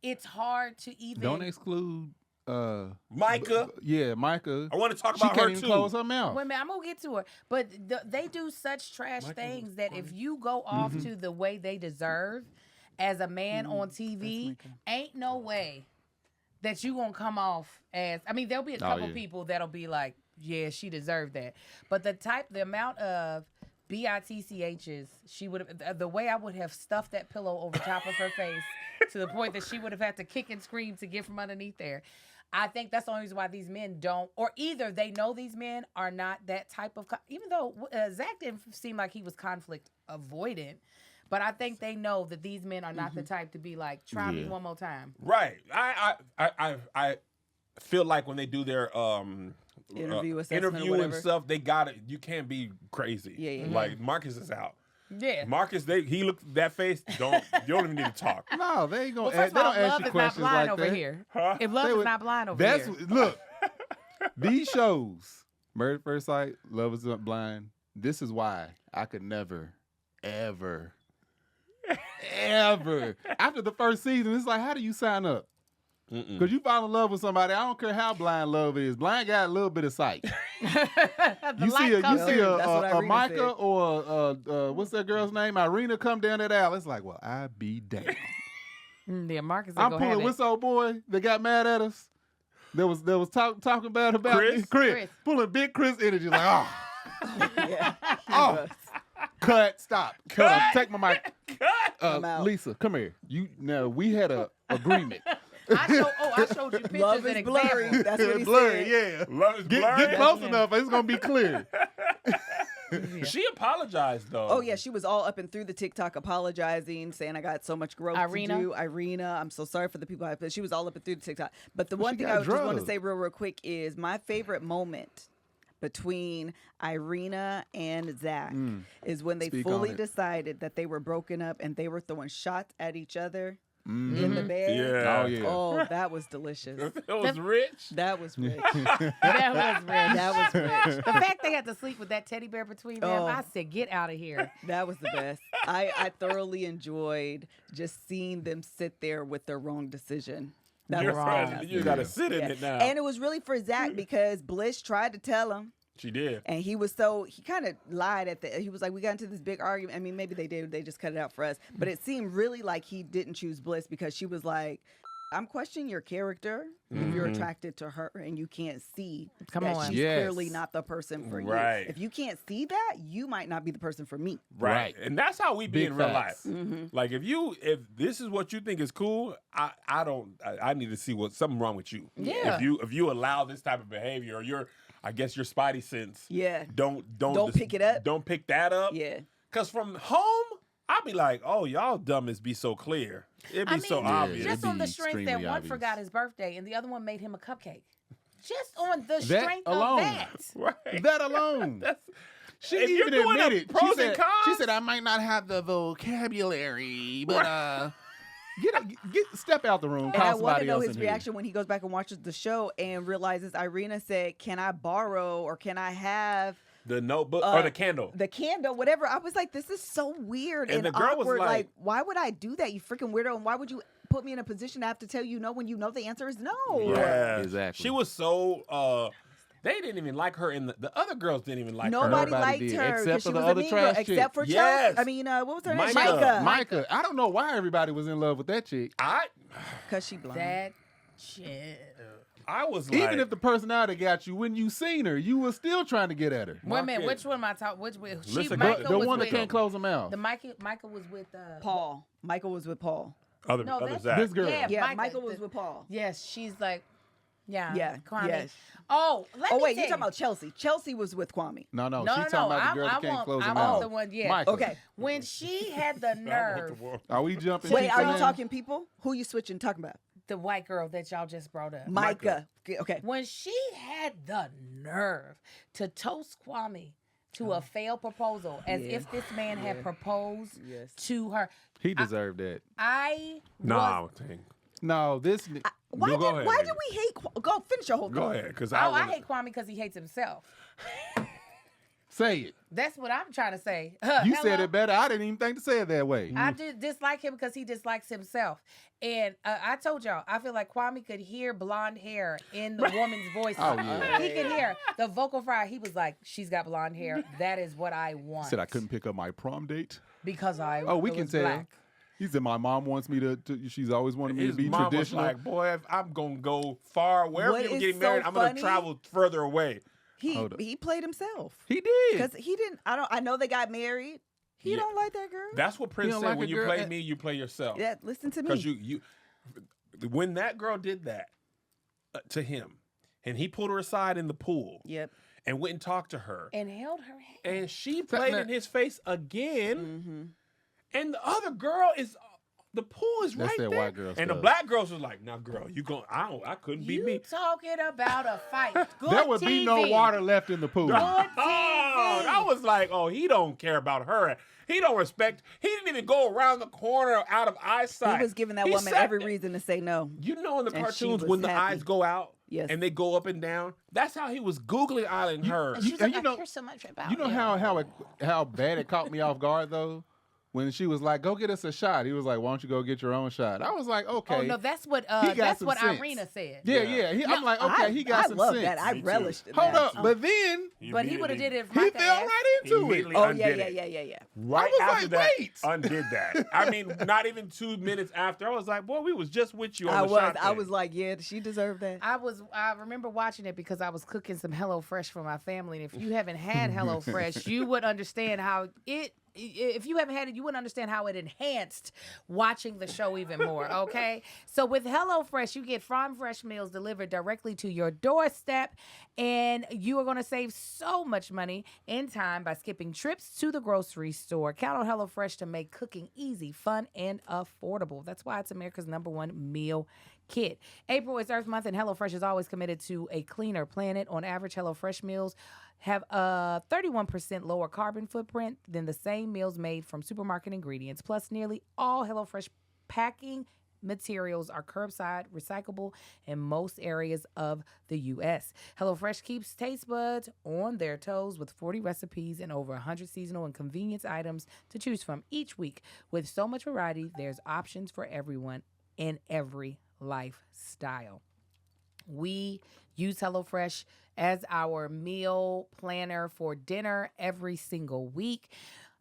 [SPEAKER 1] It's hard to even.
[SPEAKER 4] Don't exclude
[SPEAKER 3] Micah.
[SPEAKER 4] Micah.
[SPEAKER 3] I want to talk
[SPEAKER 4] She
[SPEAKER 3] about
[SPEAKER 4] can't
[SPEAKER 3] her
[SPEAKER 4] even
[SPEAKER 3] too.
[SPEAKER 4] close her mouth.
[SPEAKER 1] Wait a minute, I'm gonna get to her, but they do such trash things that if you go off to the way they deserve, as a man on TV, ain't no way that you gonna come off as. I mean, there'll be a couple people that'll be like, yeah, she deserved that, but the amount of bitchs she would have, the way I would have stuffed that pillow over top of her face to the point that she would have had to kick and scream to get from underneath there. I think that's the only reason why these men don't, or either they know these men are not that type of, even though Zach didn't seem like he was conflict avoidant, but I think they know that these men are not the type to be like, try me one more time.
[SPEAKER 3] Right. I feel like when they do their
[SPEAKER 2] Interview assessment or
[SPEAKER 3] interview and
[SPEAKER 2] whatever.
[SPEAKER 3] stuff, they got it. You can't be crazy.
[SPEAKER 2] Yeah.
[SPEAKER 3] Like Marcus is out.
[SPEAKER 1] Yeah.
[SPEAKER 3] Marcus, he looked that face. You don't even need to talk.
[SPEAKER 4] No, they ain't
[SPEAKER 1] Well,
[SPEAKER 4] gonna.
[SPEAKER 1] first
[SPEAKER 4] They
[SPEAKER 1] of all,
[SPEAKER 4] don't ask
[SPEAKER 1] love
[SPEAKER 4] you
[SPEAKER 1] is not
[SPEAKER 4] questions
[SPEAKER 1] blind
[SPEAKER 4] like
[SPEAKER 1] over
[SPEAKER 4] that.
[SPEAKER 1] here.
[SPEAKER 3] Huh?
[SPEAKER 1] If love
[SPEAKER 4] They
[SPEAKER 1] is
[SPEAKER 4] would-
[SPEAKER 1] not blind over
[SPEAKER 4] That's
[SPEAKER 1] here.
[SPEAKER 4] look. These shows, Married at First Sight, Love Is Not Blind. This is why I could never, ever, ever. After the first season, it's like, how do you sign up? Because you fall in love with somebody. I don't care how blind love is. Blind got a little bit of sight. You see
[SPEAKER 2] That's what
[SPEAKER 4] a
[SPEAKER 2] Irina
[SPEAKER 4] Micah
[SPEAKER 2] said.
[SPEAKER 4] or what's that girl's name? Irina come down that alley. It's like, well, I be damned.
[SPEAKER 1] Yeah, Marcus
[SPEAKER 4] I'm
[SPEAKER 1] ain't gonna have
[SPEAKER 4] pulling
[SPEAKER 1] it.
[SPEAKER 4] what's old boy that got mad at us. There was talking bad about
[SPEAKER 3] Chris?
[SPEAKER 4] me.
[SPEAKER 1] Chris.
[SPEAKER 4] Pulling big Chris energy like, oh,
[SPEAKER 2] Yeah.
[SPEAKER 4] oh, cut, stop, cut. Take my mic.
[SPEAKER 2] I'm out.
[SPEAKER 4] Lisa, come here. We had a agreement.
[SPEAKER 1] I showed you pictures
[SPEAKER 2] Love
[SPEAKER 1] and
[SPEAKER 2] is blurry.
[SPEAKER 1] examples.
[SPEAKER 2] That's what he
[SPEAKER 4] Blurry,
[SPEAKER 2] said.
[SPEAKER 4] yeah.
[SPEAKER 3] Love is
[SPEAKER 4] Get
[SPEAKER 3] blurry.
[SPEAKER 4] close
[SPEAKER 1] Yeah.
[SPEAKER 4] enough, it's gonna be clear.
[SPEAKER 3] She apologized though.
[SPEAKER 2] Oh yeah, she was all up and through the TikTok apologizing, saying I got so much growth
[SPEAKER 1] Irina?
[SPEAKER 2] to do. Irina, I'm so sorry for the people. She was all up and through the TikTok. But the one
[SPEAKER 4] she
[SPEAKER 2] thing
[SPEAKER 4] got
[SPEAKER 2] I just want to
[SPEAKER 4] drugged.
[SPEAKER 2] say real quick is my favorite moment between Irina and Zach is when they
[SPEAKER 4] Speak on
[SPEAKER 2] fully
[SPEAKER 4] it.
[SPEAKER 2] decided that they were broken up and they were throwing shots at each other
[SPEAKER 4] Mm-hmm.
[SPEAKER 2] in the bed.
[SPEAKER 3] Yeah.
[SPEAKER 4] Oh yeah.
[SPEAKER 2] Oh, that was delicious.
[SPEAKER 3] It was rich.
[SPEAKER 2] That was rich.
[SPEAKER 1] That was rich.
[SPEAKER 2] That was rich.
[SPEAKER 1] The fact they had to sleep with that teddy bear between them,
[SPEAKER 2] Oh.
[SPEAKER 1] I said, get out of here.
[SPEAKER 2] That was the best. I thoroughly enjoyed just seeing them sit there with their wrong decision. That
[SPEAKER 3] You're
[SPEAKER 2] was
[SPEAKER 1] wrong.
[SPEAKER 2] fantastic.
[SPEAKER 3] You got to
[SPEAKER 4] Yeah.
[SPEAKER 3] sit in
[SPEAKER 2] Yeah.
[SPEAKER 3] it now.
[SPEAKER 2] And it was really for Zach because Bliss tried to tell him,
[SPEAKER 3] She did.
[SPEAKER 2] And he kind of lied he was like, we got into this big argument. I mean, maybe they did. They just cut it out for us. But it seemed really like he didn't choose Bliss because she was like, I'm questioning your character if you're attracted to her and you can't see that she's clearly not the person for you. If you can't see that, you might not be the person for me.
[SPEAKER 3] Right. And that's how we be in real life. Like if this is what you think is cool, I need to see something wrong with you.
[SPEAKER 1] Yeah.
[SPEAKER 3] If you allow this type of behavior or your spidey sense.
[SPEAKER 2] Yeah.
[SPEAKER 3] Don't
[SPEAKER 2] pick it up.
[SPEAKER 3] Don't pick that up.
[SPEAKER 2] Yeah.
[SPEAKER 3] Cause from home, I'd be like, oh, y'all dummies be so clear. It'd be so obvious.
[SPEAKER 1] Just on the strength that one forgot his birthday and the other one made him a cupcake. Just on the strength of that.
[SPEAKER 3] Right.
[SPEAKER 4] That alone. She even admitted. She said, I might not have the vocabulary, but step out the room.
[SPEAKER 2] And I want to know his reaction when he goes back and watches the show and realizes Irina said, can I borrow or can I have
[SPEAKER 3] the notebook or the candle?
[SPEAKER 2] The candle, whatever. I was like, this is so weird and
[SPEAKER 3] the girl
[SPEAKER 2] awkward.
[SPEAKER 3] was like,
[SPEAKER 2] why would I do that, you freaking weirdo? And why would you put me in a position to have to tell you no when you know the answer is no?
[SPEAKER 3] Yeah,
[SPEAKER 4] exactly.
[SPEAKER 3] She was so... they didn't even like her, and the other girls didn't even like her.
[SPEAKER 2] Nobody liked her
[SPEAKER 4] except for
[SPEAKER 2] she
[SPEAKER 4] the
[SPEAKER 2] was
[SPEAKER 4] other
[SPEAKER 2] a mean
[SPEAKER 4] trash
[SPEAKER 2] girl,
[SPEAKER 4] chick.
[SPEAKER 2] except for Chelsea. I mean, what was her name?
[SPEAKER 4] Micah. I don't know why everybody was in love with that chick.
[SPEAKER 2] Because she blonde.
[SPEAKER 1] That shit.
[SPEAKER 3] I was like,
[SPEAKER 4] even if the personality got you, when you seen her, you were still trying to get at her.
[SPEAKER 1] Wait a minute, which one am I talking? Which one?
[SPEAKER 4] The one that can't close her mouth.
[SPEAKER 1] The Michael was with
[SPEAKER 2] Paul. Michael was with Paul.
[SPEAKER 4] This girl.
[SPEAKER 2] Yeah, Michael was with Paul.
[SPEAKER 1] Yes, she's like, yeah.
[SPEAKER 2] Kwame.
[SPEAKER 1] Yes. Oh, wait,
[SPEAKER 2] you're talking about Chelsea. Chelsea was with Kwame.
[SPEAKER 4] No, she's talking about the girl that can't close her mouth.
[SPEAKER 1] I want the one, yeah.
[SPEAKER 4] Michael.
[SPEAKER 2] Okay.
[SPEAKER 1] When she had the nerve.
[SPEAKER 4] Are we jumping?
[SPEAKER 2] Wait, are you talking people? Who you switching talking about?
[SPEAKER 1] The white girl that y'all just brought up.
[SPEAKER 2] Micah. Okay.
[SPEAKER 1] When she had the nerve to toast Kwame to a failed proposal as if this man had proposed to her.
[SPEAKER 4] He deserved that.
[SPEAKER 3] No,
[SPEAKER 4] this...
[SPEAKER 2] Why did we hate... Go finish your whole thought.
[SPEAKER 3] Go ahead. Because
[SPEAKER 1] I hate Kwame because he hates himself.
[SPEAKER 4] Say it.
[SPEAKER 1] That's what I'm trying to say.
[SPEAKER 4] You said it better. I didn't even think to say it that way.
[SPEAKER 1] I did dislike him because he dislikes himself. And I told y'all, I feel like Kwame could hear blonde hair in the woman's voice.
[SPEAKER 4] Oh, yeah.
[SPEAKER 1] He could hear the vocal fry. He was like, she's got blonde hair. That is what I want.
[SPEAKER 4] Said I couldn't pick up my prom date.
[SPEAKER 1] Because
[SPEAKER 4] we can tell.
[SPEAKER 1] Black.
[SPEAKER 4] He said, my mom wants me to she's always wanted me to be
[SPEAKER 3] mom
[SPEAKER 4] traditional.
[SPEAKER 3] Was like, boy, if I'm going to go far, wherever you're getting married, I'm going to travel further away.
[SPEAKER 2] He played himself.
[SPEAKER 4] He did.
[SPEAKER 2] Because he didn't, I know they got married. He don't like that girl.
[SPEAKER 3] That's what Prince said.
[SPEAKER 4] Like
[SPEAKER 3] when you play me, you play yourself.
[SPEAKER 2] Yeah, listen to me.
[SPEAKER 3] Because when that girl did that to him, and he pulled her aside in the pool.
[SPEAKER 2] Yep.
[SPEAKER 3] And went and talked to her.
[SPEAKER 1] And held her hand.
[SPEAKER 3] And she played in his face again. Mm-hmm. And the other girl the pool is right there.
[SPEAKER 4] White girl
[SPEAKER 3] and
[SPEAKER 4] stuff.
[SPEAKER 3] the black girls was like, now girl, I couldn't beat me.
[SPEAKER 1] You talking about a fight. Good
[SPEAKER 4] there would
[SPEAKER 1] TV.
[SPEAKER 4] be no water left in the pool.
[SPEAKER 1] Good TV.
[SPEAKER 3] I was like, he don't care about her. He don't respect. He didn't even go around the corner out of eyesight.
[SPEAKER 2] He was giving that woman every reason to say no.
[SPEAKER 3] You know in the cartoons when the eyes go out
[SPEAKER 2] yes.
[SPEAKER 3] and they go up and down? That's how he was googly eyeing her.
[SPEAKER 1] She's like, I hear so much about
[SPEAKER 4] you know how bad it caught me off guard though? When she was like, go get us a shot. He was like, why don't you go get your own shot? I was like, okay.
[SPEAKER 1] Oh, no, that's what Irina said.
[SPEAKER 4] Yeah. I'm like, okay, he got some sense.
[SPEAKER 2] I love that. I relished it.
[SPEAKER 4] Hold up. But then.
[SPEAKER 1] But he would have did it if
[SPEAKER 4] he fell right into it.
[SPEAKER 2] Oh, yeah.
[SPEAKER 3] Right
[SPEAKER 4] I was
[SPEAKER 3] after
[SPEAKER 4] like,
[SPEAKER 3] that,
[SPEAKER 4] wait.
[SPEAKER 3] undid that. I mean, not even 2 minutes after. I was like, boy, we was just with you on the shot
[SPEAKER 2] I was like, yeah, she deserved that.
[SPEAKER 1] I remember watching it because I was cooking some HelloFresh for my family. And if you haven't had HelloFresh, you would understand how if you haven't had it, you wouldn't understand how it enhanced watching the show even more, okay? So with HelloFresh, you get farm fresh meals delivered directly to your doorstep, and you are going to save so much money and time by skipping trips to the grocery store. Count on HelloFresh to make cooking easy, fun, and affordable. That's why it's America's #1 meal kit. April is Earth Month, and HelloFresh is always committed to a cleaner planet. On average, HelloFresh meals have a 31% lower carbon footprint than the same meals made from supermarket ingredients. Plus, nearly all HelloFresh packing materials are curbside recyclable in most areas of the U.S. HelloFresh keeps taste buds on their toes with 40 recipes and over 100 seasonal and convenience items to choose from each week. With so much variety, there's options for everyone in every lifestyle. We use HelloFresh as our meal planner for dinner every single week.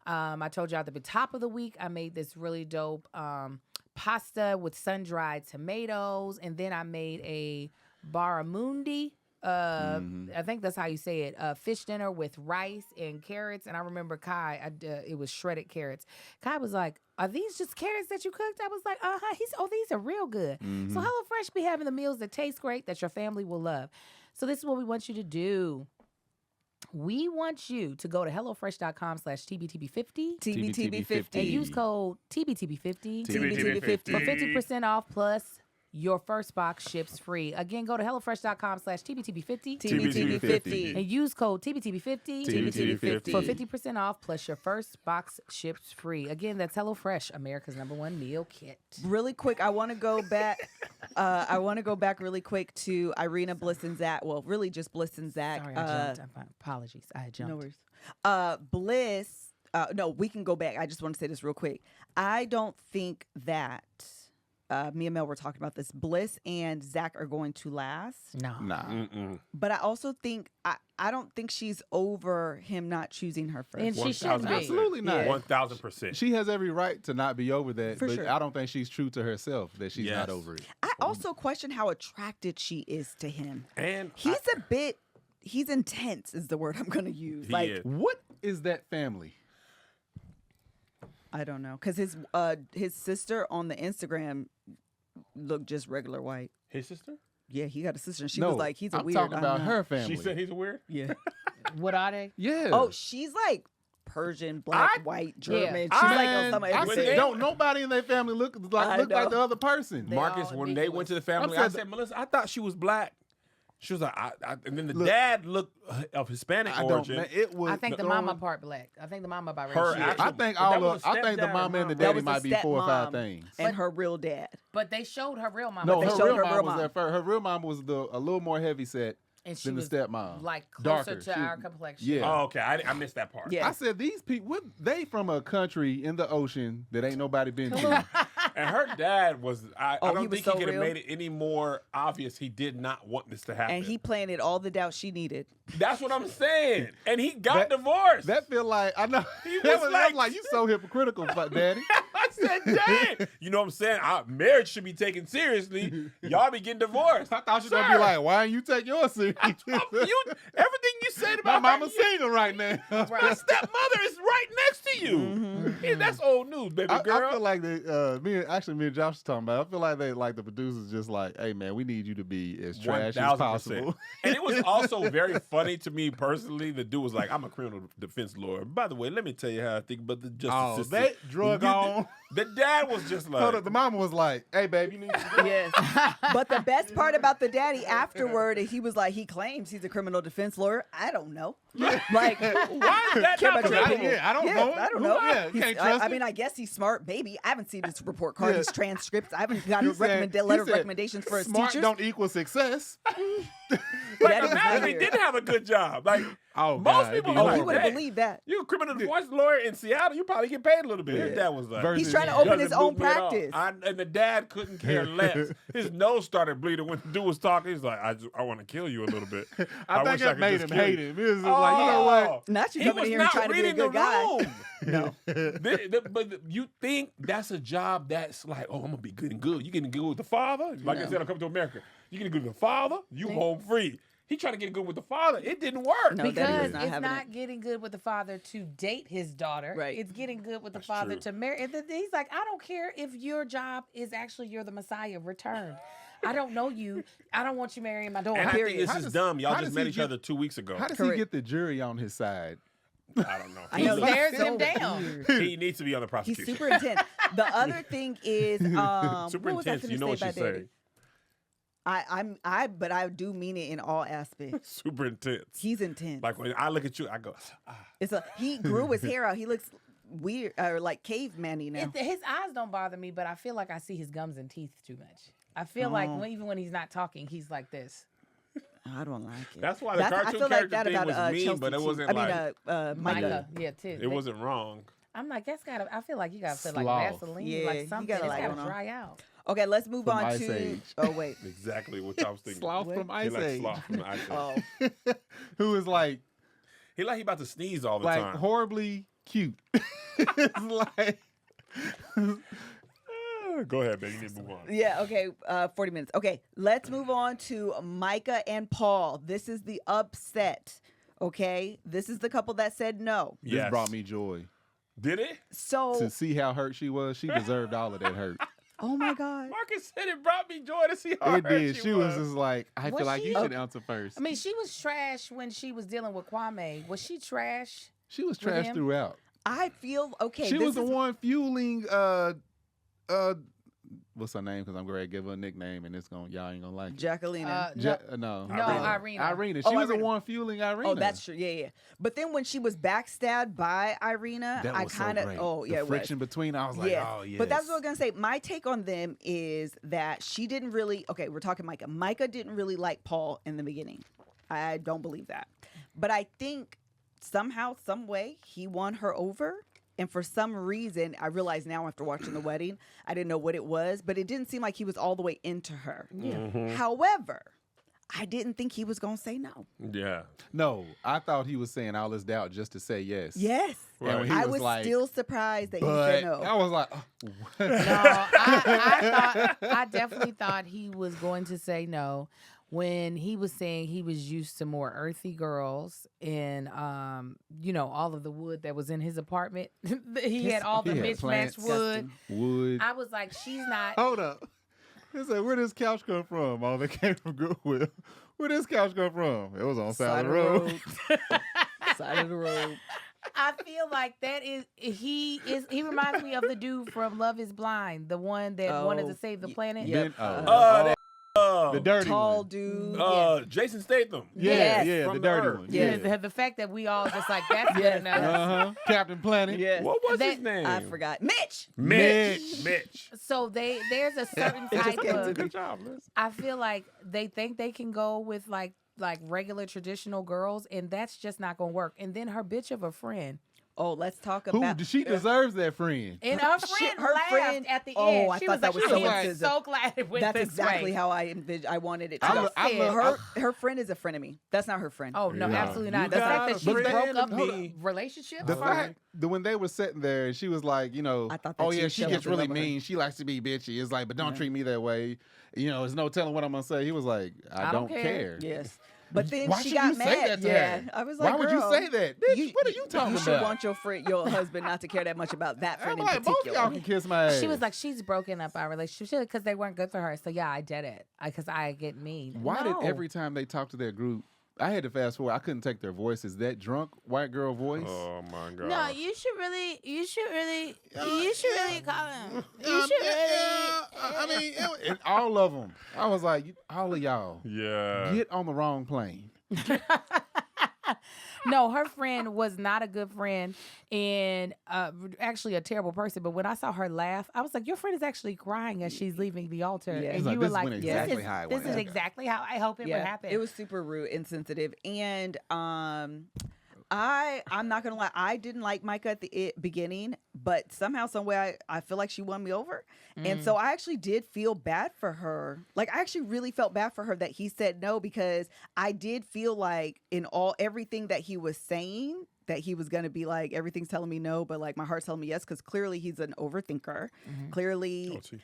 [SPEAKER 1] I told you at the top of the week, I made this really dope pasta with sun-dried tomatoes, and then I made a barramundi. I think that's how you say it. Fish dinner with rice and carrots. And I remember Kai, it was shredded carrots. Kai was like, "Are these just carrots that you cooked?" I was like, "Uh-huh." He's, "Oh, these are real good." So HelloFresh be having the meals that taste great that your family will love. So this is what we want you to do. We want you to go to HelloFresh.com/TBTB50.
[SPEAKER 2] TBTB50.
[SPEAKER 1] And use code TBTB50
[SPEAKER 2] TBTB50
[SPEAKER 1] for 50% off plus your first box ships free. Again, go to HelloFresh.com/TBTB50.
[SPEAKER 2] TBTB50.
[SPEAKER 1] And use code TBTB50
[SPEAKER 2] TBTB50
[SPEAKER 1] for 50% off plus your first box ships free. Again, that's HelloFresh, America's #1 meal kit.
[SPEAKER 2] Really quick, I want to go back. I want to go back really quick to Irina Bliss and Zach. Well, really just Bliss and Zach.
[SPEAKER 1] Sorry, I jumped. Apologies. I jumped.
[SPEAKER 2] No worries. Bliss. No, we can go back. I just want to say this real quick. I don't think that me and Mel were talking about this. Bliss and Zach are going to last.
[SPEAKER 1] No.
[SPEAKER 4] Nah.
[SPEAKER 2] But I also think I don't think she's over him not choosing her first.
[SPEAKER 1] And she shouldn't be.
[SPEAKER 4] Absolutely not.
[SPEAKER 3] 1,000%.
[SPEAKER 4] She has every right to not be over that,
[SPEAKER 2] For
[SPEAKER 4] but
[SPEAKER 2] sure.
[SPEAKER 4] I don't think she's true to herself that she's not over it.
[SPEAKER 2] I also question how attracted she is to him.
[SPEAKER 3] And
[SPEAKER 2] He's intense is the word I'm going to use.
[SPEAKER 3] He
[SPEAKER 2] Like,
[SPEAKER 3] is.
[SPEAKER 4] What is that family?
[SPEAKER 2] I don't know. Because his sister on the Instagram looked just regular white.
[SPEAKER 3] his sister?
[SPEAKER 2] Yeah, he got a sister. And she
[SPEAKER 4] No,
[SPEAKER 2] was like, he's a
[SPEAKER 4] I'm
[SPEAKER 2] weird.
[SPEAKER 4] talking
[SPEAKER 2] I'm
[SPEAKER 4] about
[SPEAKER 2] not.
[SPEAKER 4] her family.
[SPEAKER 3] She said he's a weird?
[SPEAKER 2] Yeah.
[SPEAKER 1] What are they?
[SPEAKER 4] Yeah.
[SPEAKER 2] Oh, she's like Persian, black, white, German. She's like on some
[SPEAKER 4] I
[SPEAKER 2] everything.
[SPEAKER 4] said, don't nobody in their family look like
[SPEAKER 2] know.
[SPEAKER 4] the other person.
[SPEAKER 3] Marcus,
[SPEAKER 1] all
[SPEAKER 3] when they went to the family,
[SPEAKER 4] I'm
[SPEAKER 3] I
[SPEAKER 4] saying-
[SPEAKER 3] said, Melissa, I thought she was black. She was like, and then the dad looked of Hispanic
[SPEAKER 4] I don't.
[SPEAKER 3] origin.
[SPEAKER 4] Man, it was.
[SPEAKER 1] I think the mama part black. I think the mama by
[SPEAKER 3] Her
[SPEAKER 1] race.
[SPEAKER 3] actual-
[SPEAKER 4] I think
[SPEAKER 3] But that
[SPEAKER 4] all
[SPEAKER 3] was
[SPEAKER 4] of.
[SPEAKER 3] a
[SPEAKER 4] I think the
[SPEAKER 3] stepdad
[SPEAKER 4] mama
[SPEAKER 3] or
[SPEAKER 4] and the
[SPEAKER 3] mom.
[SPEAKER 2] That
[SPEAKER 4] daddy
[SPEAKER 2] was
[SPEAKER 4] might
[SPEAKER 2] a
[SPEAKER 4] be 4 or 5
[SPEAKER 2] stepmom
[SPEAKER 4] things.
[SPEAKER 2] and her real dad.
[SPEAKER 1] But they showed her real mama.
[SPEAKER 4] No,
[SPEAKER 2] they
[SPEAKER 4] her
[SPEAKER 2] showed
[SPEAKER 4] real
[SPEAKER 2] her
[SPEAKER 4] mom
[SPEAKER 2] real
[SPEAKER 4] was
[SPEAKER 2] mom.
[SPEAKER 4] at first. Her real mom was a little more heavy set
[SPEAKER 1] and she
[SPEAKER 4] than the
[SPEAKER 1] was
[SPEAKER 4] stepmom.
[SPEAKER 1] like closer
[SPEAKER 4] Darker.
[SPEAKER 1] to
[SPEAKER 4] She-
[SPEAKER 1] our complexion.
[SPEAKER 4] Yeah.
[SPEAKER 3] Oh, okay. I missed that part.
[SPEAKER 2] Yeah.
[SPEAKER 4] I said these people. They from a country in the ocean that ain't nobody been to.
[SPEAKER 3] And her dad was, I
[SPEAKER 2] Oh, he
[SPEAKER 3] don't
[SPEAKER 2] was
[SPEAKER 3] think
[SPEAKER 2] so
[SPEAKER 3] he could have
[SPEAKER 2] real?
[SPEAKER 3] made it any more obvious he did not want this to happen.
[SPEAKER 2] And he planted all the doubt she needed.
[SPEAKER 3] That's what I'm saying. And he got
[SPEAKER 4] That-
[SPEAKER 3] divorced.
[SPEAKER 4] That feel like I know.
[SPEAKER 3] He
[SPEAKER 4] that
[SPEAKER 3] was
[SPEAKER 4] I'm
[SPEAKER 3] like-
[SPEAKER 4] you so hypocritical, Daddy.
[SPEAKER 3] I said, dang. You know what I'm saying? Marriage should be taken seriously. Y'all be getting divorced.
[SPEAKER 4] I thought you were gonna be like, why ain't you take yours serious?
[SPEAKER 3] Everything you said
[SPEAKER 4] My
[SPEAKER 3] about
[SPEAKER 4] mama's
[SPEAKER 3] her,
[SPEAKER 4] single right now.
[SPEAKER 3] your stepmother is right next to you. Yeah, that's old news, baby
[SPEAKER 4] I
[SPEAKER 3] girl.
[SPEAKER 4] feel like me and Josh was talking about. I feel like the producers just like, hey man, we need you to be as trash as
[SPEAKER 3] 1000%.
[SPEAKER 4] possible.
[SPEAKER 3] And it was also very funny to me personally. The dude was like, I'm a criminal defense lawyer. By the way, let me tell you how I think about the justice system.
[SPEAKER 4] that drug on.
[SPEAKER 3] The dad was just like,
[SPEAKER 4] Hold up, the mama was like, hey babe, you need to
[SPEAKER 2] Yes. But the best part about the daddy afterward, he was like, he claims he's a criminal defense lawyer. I don't know. Like,
[SPEAKER 3] why is that
[SPEAKER 2] care
[SPEAKER 3] not
[SPEAKER 2] about your
[SPEAKER 3] criminal?
[SPEAKER 2] opinion.
[SPEAKER 4] I don't know.
[SPEAKER 2] I don't know.
[SPEAKER 4] Yeah, you can't trust
[SPEAKER 2] I
[SPEAKER 4] it.
[SPEAKER 2] mean, I guess he's smart. Maybe I haven't seen his report card,
[SPEAKER 4] Yeah.
[SPEAKER 2] his transcripts. I haven't got
[SPEAKER 4] He
[SPEAKER 2] a
[SPEAKER 4] said-
[SPEAKER 2] letter of
[SPEAKER 4] he said,
[SPEAKER 2] recommendations for his
[SPEAKER 4] smart
[SPEAKER 2] teachers.
[SPEAKER 4] don't equal success.
[SPEAKER 3] Like,
[SPEAKER 2] That is
[SPEAKER 3] imagine he
[SPEAKER 2] weird.
[SPEAKER 3] didn't have a good job. Like,
[SPEAKER 4] Oh,
[SPEAKER 3] most
[SPEAKER 4] God,
[SPEAKER 3] people
[SPEAKER 4] it'd be
[SPEAKER 2] Oh,
[SPEAKER 3] like,
[SPEAKER 2] he would have
[SPEAKER 3] hey,
[SPEAKER 2] believed that.
[SPEAKER 3] you're a criminal defense lawyer in Seattle, you probably get paid a little bit. His dad was like,
[SPEAKER 4] Versus-
[SPEAKER 2] He's trying to
[SPEAKER 4] Yeah.
[SPEAKER 2] open his
[SPEAKER 3] doesn't
[SPEAKER 2] own
[SPEAKER 3] move me at all.
[SPEAKER 2] practice.
[SPEAKER 3] And the dad couldn't care less. His nose started bleeding when the dude was talking. He's like, I want to kill you a little bit.
[SPEAKER 4] I think
[SPEAKER 3] wish
[SPEAKER 4] that
[SPEAKER 3] could
[SPEAKER 4] made
[SPEAKER 3] just
[SPEAKER 4] him
[SPEAKER 3] kill
[SPEAKER 4] hate
[SPEAKER 3] you."
[SPEAKER 4] him. It was just like, you know what?
[SPEAKER 2] Not you
[SPEAKER 3] He
[SPEAKER 2] coming
[SPEAKER 3] was
[SPEAKER 2] in here and
[SPEAKER 3] not
[SPEAKER 2] trying to be a
[SPEAKER 3] reading the
[SPEAKER 2] good guy.
[SPEAKER 3] room.
[SPEAKER 2] No.
[SPEAKER 3] But you think that's a job that's like, oh, I'm gonna be good and good. You getting good with the father? Like I said, I'm coming to America. You getting good with the father? You home free. He trying to get good with the father. It didn't work.
[SPEAKER 2] No, Daddy was
[SPEAKER 1] Because
[SPEAKER 2] not
[SPEAKER 1] it's
[SPEAKER 2] having
[SPEAKER 1] not
[SPEAKER 2] it.
[SPEAKER 1] getting good with the father to date his daughter.
[SPEAKER 2] Right.
[SPEAKER 1] It's getting good with the father
[SPEAKER 3] true.
[SPEAKER 1] to marry. And then he's like, I don't care if your job is actually you're the Messiah returned. I don't know you. I don't want you marrying my daughter.
[SPEAKER 3] And I think
[SPEAKER 2] Period.
[SPEAKER 3] this
[SPEAKER 4] How
[SPEAKER 3] is
[SPEAKER 4] does-
[SPEAKER 3] dumb. Y'all
[SPEAKER 4] how
[SPEAKER 3] just
[SPEAKER 4] does
[SPEAKER 3] met
[SPEAKER 4] he
[SPEAKER 3] each
[SPEAKER 4] get-
[SPEAKER 3] other 2 weeks ago.
[SPEAKER 4] How does
[SPEAKER 2] Correct.
[SPEAKER 4] he get the jury on his side?
[SPEAKER 3] I don't know.
[SPEAKER 2] I know,
[SPEAKER 1] He
[SPEAKER 2] he's
[SPEAKER 1] stares
[SPEAKER 2] so
[SPEAKER 1] him down.
[SPEAKER 2] weird.
[SPEAKER 3] He needs to be on the
[SPEAKER 2] He's
[SPEAKER 3] prosecution.
[SPEAKER 2] super intense. The other thing is,
[SPEAKER 3] Super
[SPEAKER 2] what was I
[SPEAKER 3] intense.
[SPEAKER 2] finna
[SPEAKER 3] You know what
[SPEAKER 2] say
[SPEAKER 3] she's
[SPEAKER 2] about Daddy?
[SPEAKER 3] saying.
[SPEAKER 2] But I do mean it in all aspects.
[SPEAKER 3] Super intense.
[SPEAKER 2] He's intense.
[SPEAKER 3] Like when I look at you, I go,
[SPEAKER 2] He grew his hair out. He looks weird, or like caveman-y now.
[SPEAKER 1] His eyes don't bother me, but I feel like I see his gums and teeth too much. I feel like even when he's not talking, he's like this.
[SPEAKER 2] I don't like it.
[SPEAKER 3] That's why the
[SPEAKER 2] I
[SPEAKER 3] cartoon
[SPEAKER 2] feel like
[SPEAKER 3] character
[SPEAKER 2] that
[SPEAKER 3] thing
[SPEAKER 2] about
[SPEAKER 3] was mean,
[SPEAKER 2] Chelsea
[SPEAKER 3] but it
[SPEAKER 2] too.
[SPEAKER 3] wasn't like
[SPEAKER 2] Micah.
[SPEAKER 1] Micah, yeah, too.
[SPEAKER 3] it wasn't wrong.
[SPEAKER 1] I'm like, that's gotta. I feel like you gotta feel like
[SPEAKER 4] Sloth.
[SPEAKER 1] Vaseline,
[SPEAKER 2] Yeah,
[SPEAKER 1] like
[SPEAKER 2] you
[SPEAKER 1] something.
[SPEAKER 2] gotta
[SPEAKER 1] It's
[SPEAKER 2] like
[SPEAKER 1] gotta
[SPEAKER 2] on.
[SPEAKER 1] dry out.
[SPEAKER 2] Okay, let's move
[SPEAKER 4] From
[SPEAKER 2] on
[SPEAKER 4] Ice
[SPEAKER 2] to.
[SPEAKER 4] Age.
[SPEAKER 2] Oh wait.
[SPEAKER 3] Exactly what I was thinking.
[SPEAKER 4] Sloth
[SPEAKER 2] What?
[SPEAKER 4] from
[SPEAKER 3] He
[SPEAKER 4] Ice
[SPEAKER 3] like
[SPEAKER 4] Age.
[SPEAKER 3] Sloth from the Ice Age.
[SPEAKER 2] Oh,
[SPEAKER 4] Who is like
[SPEAKER 3] He about to sneeze all the time.
[SPEAKER 4] horribly cute. It's like
[SPEAKER 3] Go ahead, baby. You need to move on.
[SPEAKER 2] yeah. Okay. 40 minutes. Okay, let's move on to Micah and Paul. This is the upset. Okay, this is the couple that said no.
[SPEAKER 4] this
[SPEAKER 3] Yes.
[SPEAKER 4] brought me joy.
[SPEAKER 3] Did it?
[SPEAKER 2] So,
[SPEAKER 4] To see how hurt she was, she deserved all of that hurt.
[SPEAKER 2] oh my God.
[SPEAKER 3] Marcus said it brought me joy to see how
[SPEAKER 4] It
[SPEAKER 3] hurt
[SPEAKER 4] did.
[SPEAKER 3] she
[SPEAKER 4] She was just like, I
[SPEAKER 1] Was
[SPEAKER 4] feel like
[SPEAKER 1] she?
[SPEAKER 4] you should answer first.
[SPEAKER 1] I mean, she was trash when she was dealing with Kwame. Was she trash?
[SPEAKER 4] She was
[SPEAKER 1] with
[SPEAKER 4] trash
[SPEAKER 1] him?
[SPEAKER 4] throughout.
[SPEAKER 2] I feel okay.
[SPEAKER 4] She
[SPEAKER 2] this
[SPEAKER 4] was the
[SPEAKER 2] is-
[SPEAKER 4] one fueling what's her name? Because I'm going to give her a nickname and y'all ain't gonna like it.
[SPEAKER 2] Jacqueline.
[SPEAKER 4] No.
[SPEAKER 1] Irina.
[SPEAKER 4] Irina. She
[SPEAKER 2] Oh,
[SPEAKER 4] was the
[SPEAKER 2] Irina.
[SPEAKER 4] one fueling Irina.
[SPEAKER 2] Oh, that's true. Yeah, yeah. But then when she was backstabbed by Irina,
[SPEAKER 4] That
[SPEAKER 2] I
[SPEAKER 4] was
[SPEAKER 2] kind
[SPEAKER 4] so
[SPEAKER 2] of
[SPEAKER 4] great.
[SPEAKER 2] oh yeah,
[SPEAKER 4] the
[SPEAKER 2] it was.
[SPEAKER 4] friction between. I was like,
[SPEAKER 2] Yes.
[SPEAKER 4] oh yeah.
[SPEAKER 2] But that's what I was gonna say. My take on them is that she didn't really. Okay, we're talking Micah. Micah didn't really like Paul in the beginning. I don't believe that. But I think somehow, some way, he won her over. And for some reason, I realize now after watching the wedding, I didn't know what it was, but it didn't seem like he was all the way into her.
[SPEAKER 3] Mm-hmm.
[SPEAKER 2] However, I didn't think he was gonna say no.
[SPEAKER 3] Yeah.
[SPEAKER 4] No, I thought he was saying all this doubt just to say yes.
[SPEAKER 2] Yes.
[SPEAKER 4] And when he
[SPEAKER 2] I
[SPEAKER 4] was
[SPEAKER 2] was
[SPEAKER 4] like,
[SPEAKER 2] still surprised that he
[SPEAKER 4] but
[SPEAKER 2] said no.
[SPEAKER 4] I was like, oh, what?
[SPEAKER 1] No, I definitely thought he was going to say no when he was saying he was used to more earthy girls and all of the wood that was in his apartment. He had all the
[SPEAKER 4] He had
[SPEAKER 1] mismatched
[SPEAKER 4] plants.
[SPEAKER 1] wood.
[SPEAKER 4] Wood.
[SPEAKER 1] I was like, she's not.
[SPEAKER 4] Hold up. He said, where this couch come from? Oh, they came from Goodwill. Where this couch come from? It was on side of the road.
[SPEAKER 2] Side of the road.
[SPEAKER 1] I feel like that is he reminds me of the dude from Love Is Blind, the one that wanted to save the planet.
[SPEAKER 2] Yeah.
[SPEAKER 4] Then, the dirty
[SPEAKER 2] Tall
[SPEAKER 4] one.
[SPEAKER 2] dude.
[SPEAKER 3] Jason Statham.
[SPEAKER 4] Yeah,
[SPEAKER 2] Yes.
[SPEAKER 4] yeah, the
[SPEAKER 3] From the
[SPEAKER 4] dirty
[SPEAKER 3] Earth.
[SPEAKER 4] one.
[SPEAKER 1] Yeah,
[SPEAKER 4] Yeah.
[SPEAKER 1] the fact that we all just like that's good
[SPEAKER 2] Yes.
[SPEAKER 1] enough.
[SPEAKER 4] Uh-huh. Captain Planet.
[SPEAKER 2] Yes.
[SPEAKER 3] What was his
[SPEAKER 1] That-
[SPEAKER 3] name?
[SPEAKER 2] I forgot. Mitch.
[SPEAKER 3] Mitch.
[SPEAKER 1] So there's a certain
[SPEAKER 2] just
[SPEAKER 1] type
[SPEAKER 2] came to
[SPEAKER 1] of.
[SPEAKER 2] me.
[SPEAKER 3] Good job, Liz.
[SPEAKER 1] I feel like they think they can go with like regular traditional girls, and that's just not gonna work. And then her bitch of a friend,
[SPEAKER 2] Oh, let's talk
[SPEAKER 4] Who?
[SPEAKER 2] about.
[SPEAKER 4] She deserves that friend.
[SPEAKER 1] and her
[SPEAKER 2] Shit,
[SPEAKER 1] friend
[SPEAKER 2] her
[SPEAKER 1] laughed
[SPEAKER 2] friend-
[SPEAKER 1] at the
[SPEAKER 2] Oh,
[SPEAKER 1] end.
[SPEAKER 2] I
[SPEAKER 1] She
[SPEAKER 2] thought
[SPEAKER 1] was
[SPEAKER 2] that
[SPEAKER 1] like,
[SPEAKER 2] was so
[SPEAKER 1] "I am
[SPEAKER 2] incisive.
[SPEAKER 1] so glad it went
[SPEAKER 2] That's
[SPEAKER 1] this
[SPEAKER 2] exactly
[SPEAKER 1] way."
[SPEAKER 2] how I wanted it to.
[SPEAKER 4] I
[SPEAKER 2] go.
[SPEAKER 4] lo- I
[SPEAKER 1] said-
[SPEAKER 4] love-
[SPEAKER 2] her friend is a friend of me. That's not her friend.
[SPEAKER 1] Oh no,
[SPEAKER 4] Yeah.
[SPEAKER 1] absolutely
[SPEAKER 3] You
[SPEAKER 1] not. The
[SPEAKER 3] got
[SPEAKER 1] fact that
[SPEAKER 3] a
[SPEAKER 1] she broke
[SPEAKER 3] friend
[SPEAKER 1] up
[SPEAKER 3] of me.
[SPEAKER 1] relationships.
[SPEAKER 4] The
[SPEAKER 1] for
[SPEAKER 4] fact that when they were sitting there and she was like,
[SPEAKER 2] I thought that
[SPEAKER 4] oh
[SPEAKER 2] she
[SPEAKER 4] yeah,
[SPEAKER 2] was
[SPEAKER 4] she
[SPEAKER 2] so
[SPEAKER 4] gets
[SPEAKER 2] in
[SPEAKER 4] really
[SPEAKER 2] love with her.
[SPEAKER 4] mean. She likes to be bitchy. It's like, but don't treat me that way. There's no telling what I'm gonna say. He was like, I don't care.
[SPEAKER 2] Yes. But then
[SPEAKER 4] Why
[SPEAKER 2] she
[SPEAKER 4] should
[SPEAKER 2] got
[SPEAKER 4] you
[SPEAKER 2] mad.
[SPEAKER 4] say that to
[SPEAKER 2] yeah.
[SPEAKER 4] her?
[SPEAKER 2] I was like,
[SPEAKER 4] Why would you
[SPEAKER 2] girl,
[SPEAKER 4] say that? Bitch, what are you talking
[SPEAKER 2] You should
[SPEAKER 4] about?
[SPEAKER 2] want your husband not to care that much about that
[SPEAKER 4] I'm
[SPEAKER 2] friend in
[SPEAKER 4] like, both
[SPEAKER 2] particular.
[SPEAKER 4] y'all can kiss my ass.
[SPEAKER 1] She was like, she's broken up our relationship because they weren't good for her. So yeah, I did it because I get mean.
[SPEAKER 4] why
[SPEAKER 1] No.
[SPEAKER 4] did every time they talk to their group, I had to fast forward. I couldn't take their voices. That drunk white girl voice.
[SPEAKER 3] Oh my god.
[SPEAKER 1] No, you should really call him. You should really.
[SPEAKER 4] I mean, and all of them. I was like, all of y'all,
[SPEAKER 3] Yeah.
[SPEAKER 4] get on the wrong plane.
[SPEAKER 1] No, her friend was not a good friend and actually a terrible person. But when I saw her laugh, I was like, your friend is actually crying as she's leaving the altar.
[SPEAKER 2] Yeah.
[SPEAKER 1] And
[SPEAKER 2] It's
[SPEAKER 1] you
[SPEAKER 4] like,
[SPEAKER 1] were
[SPEAKER 4] this
[SPEAKER 1] like,
[SPEAKER 4] went
[SPEAKER 1] this
[SPEAKER 4] exactly
[SPEAKER 1] is,
[SPEAKER 4] how it
[SPEAKER 1] this
[SPEAKER 4] went
[SPEAKER 1] is
[SPEAKER 4] down.
[SPEAKER 1] exactly how I hope it would happen.
[SPEAKER 2] It was super rude, insensitive, and I'm not gonna lie, I didn't like Micah at the beginning, but somehow, some way, I feel like she won me over, and so I actually did feel bad for her. Like I actually really felt bad for her that he said no, because I did feel like in everything that he was saying, that he was gonna be like, everything's telling me no, but like my heart's telling me yes, because clearly he's an overthinker. Clearly.
[SPEAKER 3] OT.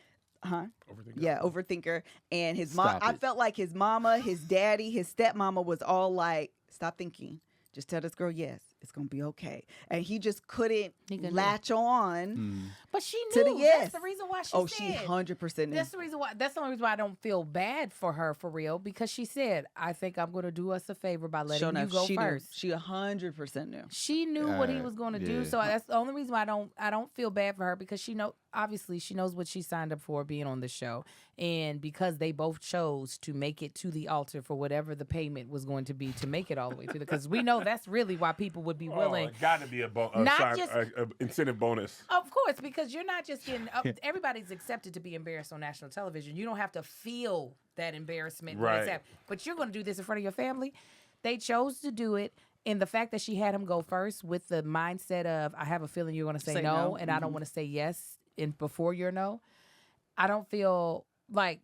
[SPEAKER 2] Huh?
[SPEAKER 3] Overthinker.
[SPEAKER 2] Yeah, overthinker. And his mom,
[SPEAKER 4] Stop
[SPEAKER 2] I
[SPEAKER 4] it.
[SPEAKER 2] felt like his mama, his daddy, his stepmama was all like, stop thinking. Just tell this girl yes, it's gonna be okay. And he just couldn't
[SPEAKER 1] couldn't.
[SPEAKER 2] latch on
[SPEAKER 1] But she
[SPEAKER 2] to
[SPEAKER 1] knew.
[SPEAKER 2] the yes.
[SPEAKER 1] That's the reason why she
[SPEAKER 2] Oh,
[SPEAKER 1] said.
[SPEAKER 2] she 100% knew.
[SPEAKER 1] That's the reason why. That's the only reason why I don't feel bad for her for real, because she said, "I think I'm going to do us a favor by letting
[SPEAKER 2] Sure
[SPEAKER 1] you
[SPEAKER 2] enough,
[SPEAKER 1] go
[SPEAKER 2] she
[SPEAKER 1] first."
[SPEAKER 2] knew. She 100% knew.
[SPEAKER 1] She knew what he
[SPEAKER 4] Yeah,
[SPEAKER 1] was going to
[SPEAKER 4] yeah.
[SPEAKER 1] do, so that's the only reason why I don't feel bad for her, because obviously she knows what she signed up for being on the show, and because they both chose to make it to the altar for whatever the payment was going to be to make it all the way through, because we know that's really why people would be
[SPEAKER 3] Oh,
[SPEAKER 1] willing.
[SPEAKER 3] it got to be a
[SPEAKER 1] Not just-
[SPEAKER 3] incentive bonus.
[SPEAKER 1] Of course, because you're not just getting everybody's accepted to be embarrassed on national television. You don't have to feel that embarrassment when it's
[SPEAKER 3] Right.
[SPEAKER 1] happening. But you're going to do this in front of your family. They chose to do it. And the fact that she had him go first with the mindset of, I have a feeling you're going to say no, and I don't want to say yes before your no. I don't feel like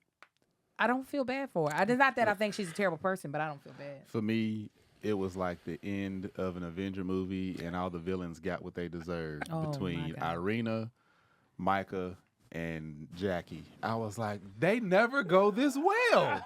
[SPEAKER 1] I don't feel bad for her. It's not that I think she's a terrible person, but I don't feel bad.
[SPEAKER 4] For me, it was like the end of an Avenger movie, and all the villains got what they deserved between Irina, Micah, and Jackie. I was like, they never go this well.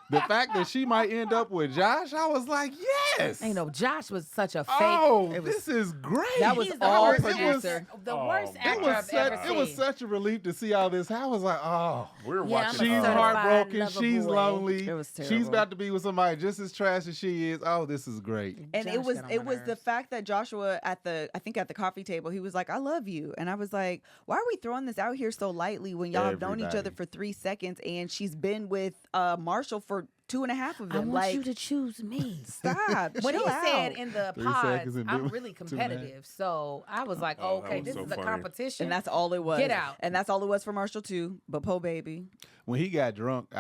[SPEAKER 4] The fact that she might end up with Josh, I was like, yes.
[SPEAKER 1] You know, Josh was such a fake.
[SPEAKER 4] Oh, this is great.
[SPEAKER 2] That was
[SPEAKER 1] He's
[SPEAKER 2] all
[SPEAKER 1] the
[SPEAKER 2] producer.
[SPEAKER 1] The worst actor I've ever seen.
[SPEAKER 4] It was such a relief to see all this. I was like, oh,
[SPEAKER 3] We're watching.
[SPEAKER 4] she's
[SPEAKER 1] certified
[SPEAKER 4] heartbroken.
[SPEAKER 1] lover
[SPEAKER 4] She's
[SPEAKER 1] boy.
[SPEAKER 4] lonely.
[SPEAKER 2] It was
[SPEAKER 4] She's
[SPEAKER 2] terrible.
[SPEAKER 4] about to be with somebody just as trash as she is. Oh, this is great.
[SPEAKER 2] And
[SPEAKER 1] Josh
[SPEAKER 2] it was
[SPEAKER 1] got on
[SPEAKER 2] it
[SPEAKER 1] my
[SPEAKER 2] was the
[SPEAKER 1] nerves.
[SPEAKER 2] fact that Joshua at the coffee table, he was like, I love you. And I was like, why are we throwing this out here so lightly when y'all have known each other
[SPEAKER 4] Everybody.
[SPEAKER 2] for 3 seconds and she's been with Marshall for 2.5 of
[SPEAKER 1] I
[SPEAKER 2] them?
[SPEAKER 1] want
[SPEAKER 2] Like,
[SPEAKER 1] you to choose me.
[SPEAKER 2] stop.
[SPEAKER 1] When he
[SPEAKER 2] chill out.
[SPEAKER 1] said in the
[SPEAKER 4] 3
[SPEAKER 1] pods,
[SPEAKER 4] seconds and
[SPEAKER 1] I'm
[SPEAKER 4] been
[SPEAKER 1] really
[SPEAKER 4] 2.5.
[SPEAKER 1] competitive. So I was like,
[SPEAKER 3] Oh, that
[SPEAKER 1] okay,
[SPEAKER 3] was
[SPEAKER 1] this
[SPEAKER 3] so
[SPEAKER 1] is a
[SPEAKER 3] funny.
[SPEAKER 1] competition.
[SPEAKER 2] And that's all it was.
[SPEAKER 1] Get out.
[SPEAKER 2] And that's all it was for Marshall too. But Poe baby.
[SPEAKER 4] When he got drunk,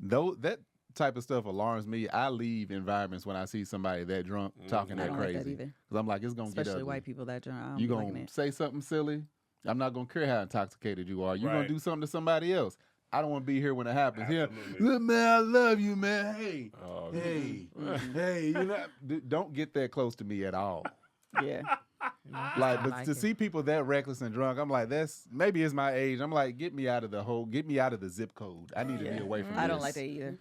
[SPEAKER 4] though that type of stuff alarms me. I leave environments when I see somebody that drunk talking
[SPEAKER 2] I
[SPEAKER 4] that
[SPEAKER 2] don't like
[SPEAKER 4] crazy.
[SPEAKER 2] that either.
[SPEAKER 4] Because I'm like, it's gonna get
[SPEAKER 2] Especially
[SPEAKER 4] ugly.
[SPEAKER 2] white people that drunk. I don't
[SPEAKER 4] You
[SPEAKER 2] be liking
[SPEAKER 4] gonna
[SPEAKER 2] it.
[SPEAKER 4] say something silly? I'm not gonna care how intoxicated you are. You're
[SPEAKER 3] Right.
[SPEAKER 4] gonna do something to somebody else. I don't want to be here when it happens. Here,
[SPEAKER 3] Absolutely.
[SPEAKER 4] look, man, I love you, man. Hey,
[SPEAKER 3] Oh,
[SPEAKER 4] hey, hey. You know, don't get that close to me at all.
[SPEAKER 2] Yeah.
[SPEAKER 4] Like, but to see people that reckless and drunk, I'm like, that's maybe it's my age. I'm like, get me out of the zip code. I need to be away from this.
[SPEAKER 2] I don't like that either.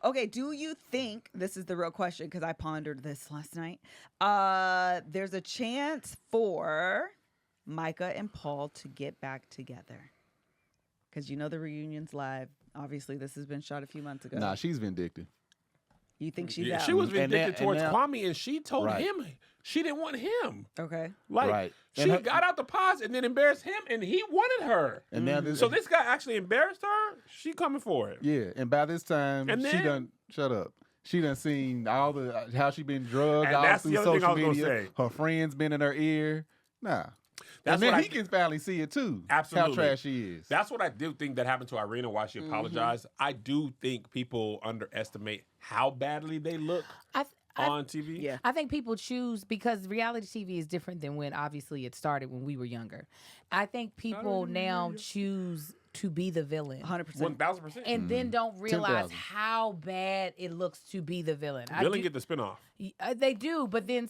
[SPEAKER 2] Okay, do you think, this is the real question because I pondered this last night, there's a chance for Micah and Paul to get back together? Because you know the reunion's live. Obviously, this has been shot a few months ago.
[SPEAKER 4] Nah, she's vindictive.
[SPEAKER 2] You think she's
[SPEAKER 3] Yeah,
[SPEAKER 2] out?
[SPEAKER 3] she was
[SPEAKER 4] And
[SPEAKER 3] vindictive
[SPEAKER 4] now-
[SPEAKER 3] towards
[SPEAKER 4] and now-
[SPEAKER 3] Kwame, and she told
[SPEAKER 4] Right.
[SPEAKER 3] him she didn't want him.
[SPEAKER 2] Okay.
[SPEAKER 3] Like
[SPEAKER 4] Right.
[SPEAKER 3] she
[SPEAKER 4] And her-
[SPEAKER 3] got out the pods and then embarrassed him, and he wanted her.
[SPEAKER 4] And now this,
[SPEAKER 3] So this guy actually embarrassed her. She coming for it.
[SPEAKER 4] yeah. And by this time,
[SPEAKER 3] And
[SPEAKER 4] she
[SPEAKER 3] then-
[SPEAKER 4] done shut up. She done seen all the how she been drugged
[SPEAKER 3] And
[SPEAKER 4] all
[SPEAKER 3] that's
[SPEAKER 4] through
[SPEAKER 3] the other thing I
[SPEAKER 4] social
[SPEAKER 3] was gonna
[SPEAKER 4] media.
[SPEAKER 3] say.
[SPEAKER 4] Her friends been in her ear. Nah.
[SPEAKER 3] That's
[SPEAKER 4] and then
[SPEAKER 3] what
[SPEAKER 4] he can finally see it too.
[SPEAKER 3] Absolutely.
[SPEAKER 4] How trash she is.
[SPEAKER 3] That's what I do think that happened to Irina. Why she apologized. I do think people underestimate how badly they look on TV.
[SPEAKER 2] Yeah.
[SPEAKER 1] I think people choose because reality TV is different than when obviously it started when we were younger. I think people now choose to be the villain.
[SPEAKER 2] 100%.
[SPEAKER 3] 1000%.
[SPEAKER 1] And then don't realize
[SPEAKER 4] 10,000.
[SPEAKER 1] how bad it looks to be the villain.
[SPEAKER 3] Villain get the spinoff.
[SPEAKER 1] They do, but then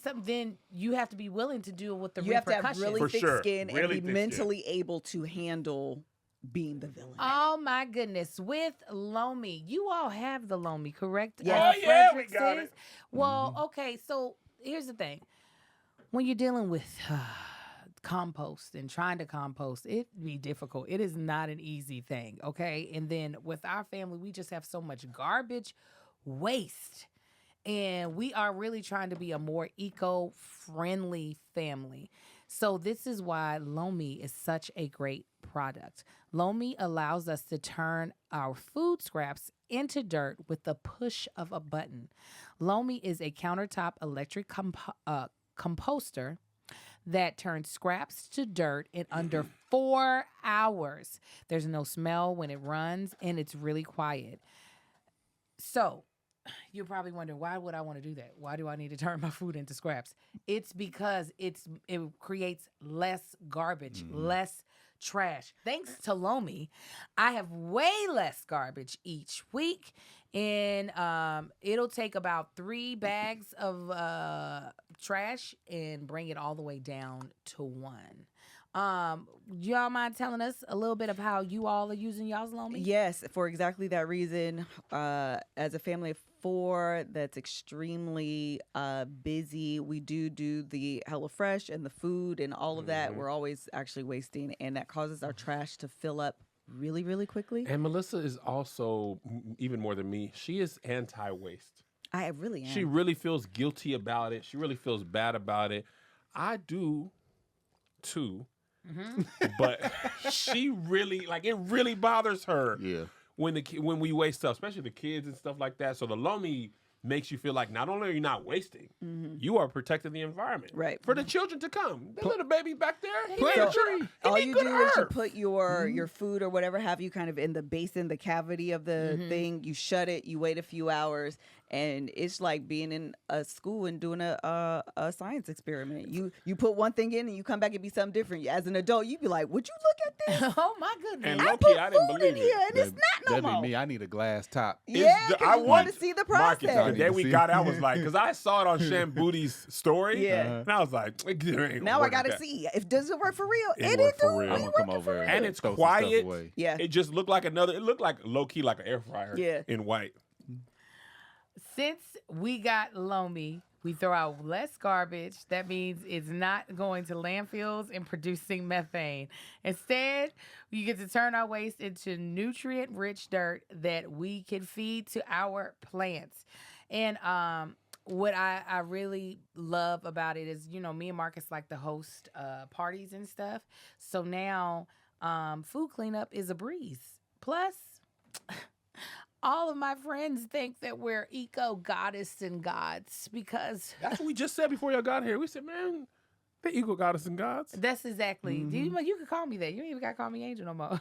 [SPEAKER 1] you have to be willing to deal with the
[SPEAKER 2] You have to
[SPEAKER 1] repercussions.
[SPEAKER 2] have really
[SPEAKER 3] For
[SPEAKER 2] thick
[SPEAKER 3] sure.
[SPEAKER 2] skin
[SPEAKER 3] Really
[SPEAKER 2] and be
[SPEAKER 3] thick skin.
[SPEAKER 2] mentally able to handle being the villain.
[SPEAKER 1] Oh my goodness! With Lomi, you all have the Lomi, correct?
[SPEAKER 2] Yeah.
[SPEAKER 3] Oh, yeah, we
[SPEAKER 1] Frederick
[SPEAKER 3] got
[SPEAKER 1] says?
[SPEAKER 3] it.
[SPEAKER 1] Well, okay. So here's the thing: when you're dealing with compost and trying to compost, it be difficult. It is not an easy thing. Okay, and then with our family, we just have so much garbage waste. And we are really trying to be a more eco-friendly family. So this is why Lomi is such a great product. Lomi allows us to turn our food scraps into dirt with the push of a button. Lomi is a countertop electric composter that turns scraps to dirt in under 4 hours. There's no smell when it runs, and it's really quiet. So you're probably wondering, why would I want to do that? Why do I need to turn my food into scraps? It's because it creates less garbage, less trash. Thanks to Lomi, I have way less garbage each week. And it'll take about 3 bags of trash and bring it all the way down to 1. Y'all mind telling us a little bit of how you all are using y'all's Lomi?
[SPEAKER 2] Yes, for exactly that reason. As a family of 4 that's extremely busy, we do the HelloFresh and the food and all of that. We're always actually wasting, and that causes our trash to fill up really, really quickly.
[SPEAKER 3] And Melissa is also, even more than me, she is anti-waste.
[SPEAKER 2] I really am.
[SPEAKER 3] She really feels guilty about it. She really feels bad about it. I do, too. But she really, it really bothers her
[SPEAKER 4] Yeah.
[SPEAKER 3] when we waste stuff, especially the kids and stuff like that. So the Lomi makes you feel like not only are you not wasting, you are protecting the environment.
[SPEAKER 2] Right.
[SPEAKER 3] For the children to come. The little baby back there,
[SPEAKER 2] So,
[SPEAKER 3] plant a tree.
[SPEAKER 2] all
[SPEAKER 3] He
[SPEAKER 2] you
[SPEAKER 3] need
[SPEAKER 2] do
[SPEAKER 3] good
[SPEAKER 2] is you
[SPEAKER 3] earth.
[SPEAKER 2] put your food or whatever have you kind of in the basin, the cavity of the thing. You shut it. You wait a few hours, and it's like being in a school and doing a science experiment. You put one thing in and you come back and be something different. As an adult, you be like, "Would you look at this?
[SPEAKER 1] Oh my goodness.
[SPEAKER 3] And
[SPEAKER 2] I
[SPEAKER 3] low-key,
[SPEAKER 2] put
[SPEAKER 3] I didn't
[SPEAKER 2] food
[SPEAKER 3] believe
[SPEAKER 2] in
[SPEAKER 3] it.
[SPEAKER 2] here, and it's not no
[SPEAKER 4] That'd
[SPEAKER 2] more."
[SPEAKER 4] be me. I need a glass top.
[SPEAKER 2] Yeah,
[SPEAKER 3] the-
[SPEAKER 2] 'cause
[SPEAKER 3] I
[SPEAKER 2] you want
[SPEAKER 3] want
[SPEAKER 2] to see the
[SPEAKER 3] Marcus,
[SPEAKER 2] process.
[SPEAKER 3] the day we
[SPEAKER 4] See?
[SPEAKER 3] got out was like, because I saw it on Shan Booty's story.
[SPEAKER 2] Yeah.
[SPEAKER 3] And I was like, it ain't
[SPEAKER 2] Now I
[SPEAKER 3] work
[SPEAKER 2] gotta
[SPEAKER 3] like that.
[SPEAKER 2] see if does it work for real.
[SPEAKER 3] It
[SPEAKER 2] It
[SPEAKER 3] worked
[SPEAKER 2] do.
[SPEAKER 3] for real.
[SPEAKER 4] I'm gonna come over
[SPEAKER 3] And it's
[SPEAKER 4] throw some stuff
[SPEAKER 3] quiet.
[SPEAKER 4] away.
[SPEAKER 2] Yeah.
[SPEAKER 3] It just looked like it looked like low key like an air fryer.
[SPEAKER 2] Yeah.
[SPEAKER 3] In white.
[SPEAKER 1] Since we got Lomi, we throw out less garbage. That means it's not going to landfills and producing methane. Instead, you get to turn our waste into nutrient-rich dirt that we can feed to our plants. And what I really love about it is, me and Marcus like to host parties and stuff. So now food cleanup is a breeze. Plus, all of my friends think that we're eco goddess and gods because
[SPEAKER 3] That's what we just said before y'all got here. We said, man, the equal goddess and gods.
[SPEAKER 1] that's exactly. You can call me that. You ain't even got to call me Angel no more.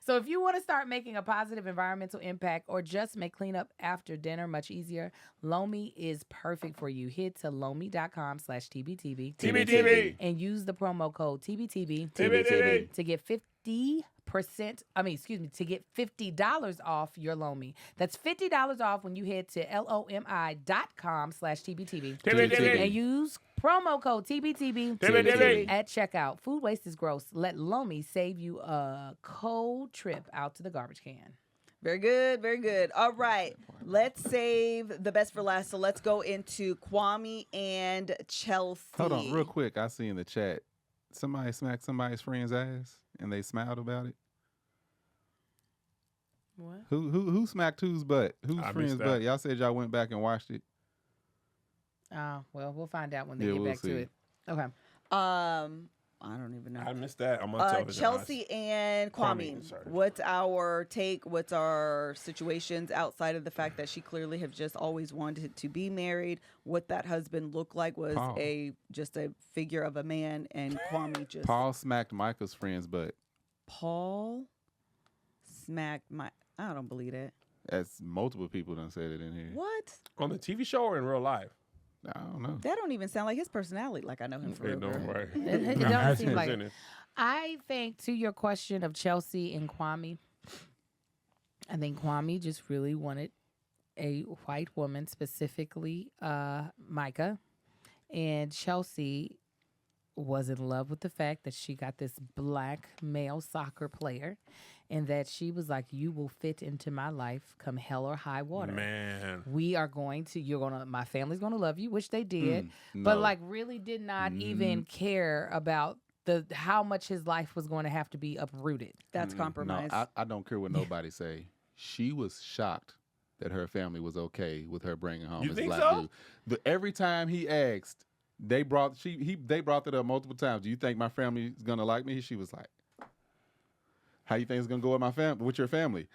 [SPEAKER 1] So if you want to start making a positive environmental impact or just make cleanup after dinner much easier, Lomi is perfect for you. Head to lomi.com/TBTB
[SPEAKER 3] TBTB.
[SPEAKER 1] and use the promo code TBTB
[SPEAKER 3] TBTB.
[SPEAKER 1] to get to get $50 off your Lomi. That's $50 off when you head to lomi.com/TBTB
[SPEAKER 3] TBTB.
[SPEAKER 1] and use promo code TBTB
[SPEAKER 3] TBTB.
[SPEAKER 1] at checkout. Food waste is gross. Let Lomi save you a cold trip out to the garbage can.
[SPEAKER 2] Very good, very good. All right, let's save the best for last. So let's go into Kwame and Chelsea.
[SPEAKER 4] Hold on, real quick. I see in the chat somebody smacked somebody's friend's ass and they smiled about it.
[SPEAKER 1] What?
[SPEAKER 4] Who smacked whose butt? Whose
[SPEAKER 3] I
[SPEAKER 4] friend's
[SPEAKER 3] missed that.
[SPEAKER 4] butt? Y'all said y'all went back and watched it.
[SPEAKER 1] Oh, well, we'll find out when they
[SPEAKER 4] Yeah,
[SPEAKER 1] get
[SPEAKER 4] we'll
[SPEAKER 1] back
[SPEAKER 4] see.
[SPEAKER 1] to it. Okay.
[SPEAKER 2] I don't even know.
[SPEAKER 3] I missed that on my television.
[SPEAKER 2] Chelsea and Kwame.
[SPEAKER 3] Kwame, sorry.
[SPEAKER 2] What's our take? What's our situations outside of the fact that she clearly have just always wanted to be married? What that husband looked like was
[SPEAKER 4] Paul.
[SPEAKER 2] just a figure of a man, and Kwame just
[SPEAKER 4] Paul smacked Micah's friend's butt.
[SPEAKER 2] Paul smacked my. I don't believe that.
[SPEAKER 4] As multiple people done said it in here.
[SPEAKER 2] What?
[SPEAKER 3] On the TV show or in real life?
[SPEAKER 4] I don't know.
[SPEAKER 2] That don't even sound like his personality. Like I know him for real.
[SPEAKER 3] No,
[SPEAKER 2] girl.
[SPEAKER 3] right.
[SPEAKER 1] It don't seem like
[SPEAKER 3] It.
[SPEAKER 1] I think to your question of Chelsea and Kwame, I think Kwame just really wanted a white woman, specifically Micah, and Chelsea was in love with the fact that she got this black male soccer player and that she was like, you will fit into my life come hell or high water.
[SPEAKER 3] Man.
[SPEAKER 1] We are going to, my family's going to love you, which they did, but
[SPEAKER 4] no.
[SPEAKER 1] like really did not even care about how much his life was going to have to be uprooted.
[SPEAKER 2] That's compromise.
[SPEAKER 4] No, I don't care what nobody say. She was shocked that her family was okay with her bringing home
[SPEAKER 3] You
[SPEAKER 4] this
[SPEAKER 3] think
[SPEAKER 4] black
[SPEAKER 3] so?
[SPEAKER 4] dude. Every time he asked, they brought it up multiple times. Do you think my family is gonna like me? She was like, "How you think it's gonna go with my family? With your family?"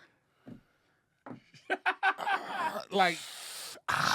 [SPEAKER 4] Like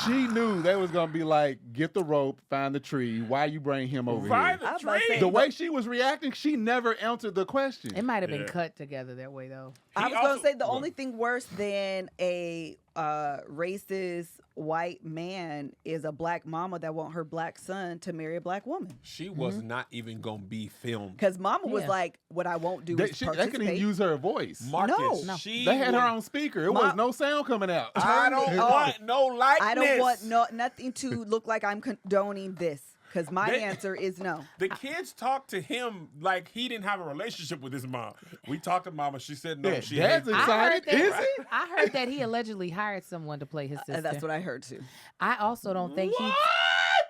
[SPEAKER 4] she knew they was gonna be like, "Get the rope, find the tree. Why you bring him over
[SPEAKER 3] Find
[SPEAKER 4] here?"
[SPEAKER 3] the
[SPEAKER 2] I'm about to
[SPEAKER 3] tree.
[SPEAKER 2] say-
[SPEAKER 4] The way she was reacting, she never answered the question.
[SPEAKER 1] It might have been
[SPEAKER 3] Yeah.
[SPEAKER 1] cut together that way, though.
[SPEAKER 2] I
[SPEAKER 3] He
[SPEAKER 2] was going
[SPEAKER 3] also-
[SPEAKER 2] to say the only thing worse than a racist white man is a black mama that want her black son to marry a black woman.
[SPEAKER 3] She was not even going to be filmed.
[SPEAKER 2] Because mama was
[SPEAKER 1] Yeah.
[SPEAKER 2] like, what I won't do is
[SPEAKER 4] They
[SPEAKER 2] participate.
[SPEAKER 4] couldn't even use her voice.
[SPEAKER 3] Marcus,
[SPEAKER 2] No.
[SPEAKER 3] she
[SPEAKER 4] They had her
[SPEAKER 3] was-
[SPEAKER 4] on speaker. It was no sound coming out.
[SPEAKER 3] I don't
[SPEAKER 2] Turn it off.
[SPEAKER 3] want no likeness.
[SPEAKER 2] I don't want nothing to look like I'm condoning this. Because my
[SPEAKER 3] They-
[SPEAKER 2] answer is no.
[SPEAKER 3] The kids talked to him like he didn't have a relationship with his mom. We talked to mama. She said no.
[SPEAKER 4] Yeah,
[SPEAKER 3] She
[SPEAKER 4] Dad's
[SPEAKER 3] hates it.
[SPEAKER 4] excited. Is he?
[SPEAKER 1] I heard that he allegedly hired someone to play his sister.
[SPEAKER 2] That's what I heard too.
[SPEAKER 1] I also don't think
[SPEAKER 3] What?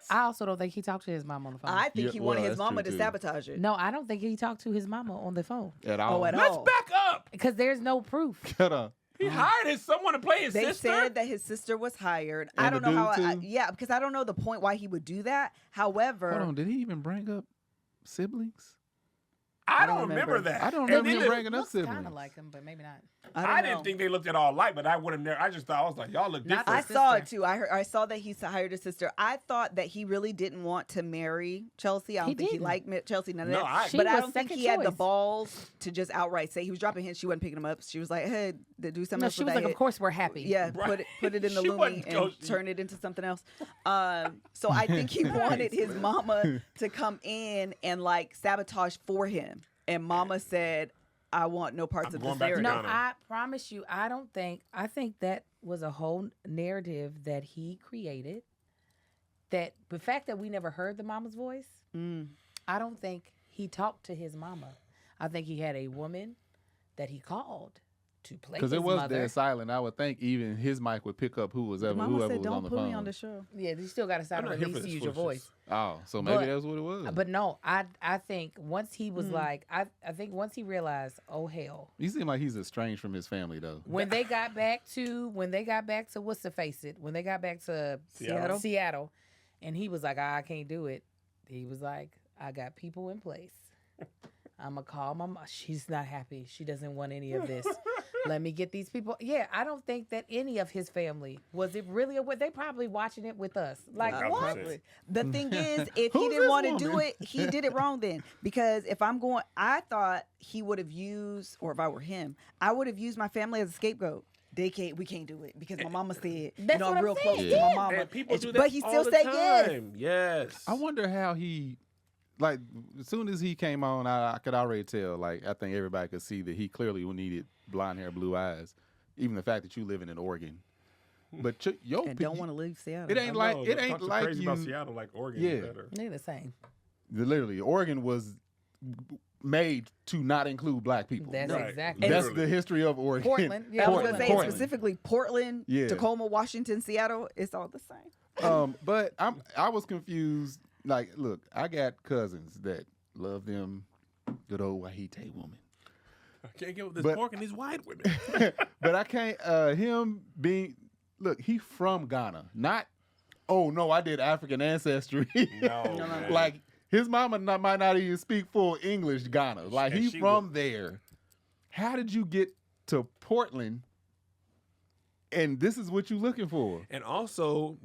[SPEAKER 1] I also don't think he talked to his mom on the phone.
[SPEAKER 2] I think
[SPEAKER 4] Yeah,
[SPEAKER 2] he wanted
[SPEAKER 4] well,
[SPEAKER 2] his
[SPEAKER 4] that's
[SPEAKER 2] mama
[SPEAKER 4] true,
[SPEAKER 2] to
[SPEAKER 4] too.
[SPEAKER 2] sabotage it.
[SPEAKER 1] No, I don't think he talked to his mama on the phone
[SPEAKER 4] At all.
[SPEAKER 2] at
[SPEAKER 3] Let's
[SPEAKER 2] all.
[SPEAKER 3] back up.
[SPEAKER 1] because there's no proof.
[SPEAKER 4] Cut up.
[SPEAKER 3] He hired someone to play his
[SPEAKER 2] They
[SPEAKER 3] sister.
[SPEAKER 2] said that his sister was hired. I
[SPEAKER 4] And
[SPEAKER 2] don't
[SPEAKER 4] the
[SPEAKER 2] know how.
[SPEAKER 4] dude, too?
[SPEAKER 2] Yeah, because I don't know the point why he would do that. However,
[SPEAKER 4] Hold on. Did he even bring up siblings?
[SPEAKER 3] I
[SPEAKER 2] don't
[SPEAKER 3] don't remember
[SPEAKER 2] remember.
[SPEAKER 3] that.
[SPEAKER 4] I don't
[SPEAKER 3] And
[SPEAKER 4] remember
[SPEAKER 3] then
[SPEAKER 4] him
[SPEAKER 3] the-
[SPEAKER 4] bringing up
[SPEAKER 1] Looks kind
[SPEAKER 4] siblings.
[SPEAKER 1] of like him, but maybe not.
[SPEAKER 3] I didn't think they looked at all alike, but I would have never. I just thought I was like, y'all look different.
[SPEAKER 2] I saw it too. I saw that he hired a sister. I thought that he really didn't want to marry Chelsea. I don't think he liked Chelsea. None of that. But I don't think he had the balls to just outright say he was dropping hints. She wasn't picking him up. She was like, "Hey, do something."
[SPEAKER 1] No,
[SPEAKER 2] else
[SPEAKER 1] she
[SPEAKER 2] with
[SPEAKER 1] was like,
[SPEAKER 2] that
[SPEAKER 1] "Of course we're happy."
[SPEAKER 2] Yeah, put it in the Lumi and turn it into something else. So I think he wanted his mama to come in and like sabotage for him, and Mama said, I want no parts of this narrative.
[SPEAKER 1] No, I promise you, I think that was a whole narrative that he created. That the fact that we never heard the mama's voice, I don't think he talked to his mama. I think he had a woman that he called to play his mother. Because
[SPEAKER 4] it was dead silent. I would think even his mic would pick up whoever was on the phone.
[SPEAKER 2] Don't put me on the show.
[SPEAKER 1] Yeah, you still got to sound release to use your voice.
[SPEAKER 4] Oh, so maybe that's what it was.
[SPEAKER 1] But no, I think once he was like, I think once he realized, oh hell.
[SPEAKER 4] He seemed like he's estranged from his family though.
[SPEAKER 1] When they got back to what's the face it? When they got back to Seattle, and he was like, I can't do it. He was like, I got people in place. I'm gonna call my mom. She's not happy. She doesn't want any of this. Let me get these people. Yeah, I don't think that any of his family was it really. They probably watching it with us. Like what?
[SPEAKER 2] Probably. The thing is, if he didn't want to do it, he did it wrong then. Because if I'm going, I thought he would have used, or if I were him, I would have used my family as a scapegoat. We can't do it because my mama said, I'm real close to my mama.
[SPEAKER 3] And people do that
[SPEAKER 2] but he still said yes.
[SPEAKER 3] Yes.
[SPEAKER 4] I wonder how he. Like, as soon as he came on, I could already tell. Like, I think everybody could see that he clearly needed blonde hair, blue eyes. Even the fact that you living in Oregon, but
[SPEAKER 2] don't want to leave Seattle.
[SPEAKER 4] It ain't like
[SPEAKER 3] crazy about Seattle, like Oregon.
[SPEAKER 4] Yeah,
[SPEAKER 3] is better.
[SPEAKER 1] They're the same.
[SPEAKER 4] Literally, Oregon was made to not include black people.
[SPEAKER 1] That's exactly.
[SPEAKER 4] That's the history of Oregon.
[SPEAKER 1] Portland.
[SPEAKER 2] Yeah, I was going to say specifically Portland, Tacoma, Washington, Seattle. It's all the same.
[SPEAKER 4] But I was confused. Like, look, I got cousins that love them good old Wahite woman.
[SPEAKER 3] I can't get with this pork and these white women.
[SPEAKER 4] But I can't, him being, look, he from Ghana. Not, oh, no, I did African ancestry.
[SPEAKER 3] No.
[SPEAKER 4] Like, his mama might not even speak full English Ghana. Like, he's from there. How did you get to Portland? And this is what you're looking for.
[SPEAKER 3] And also,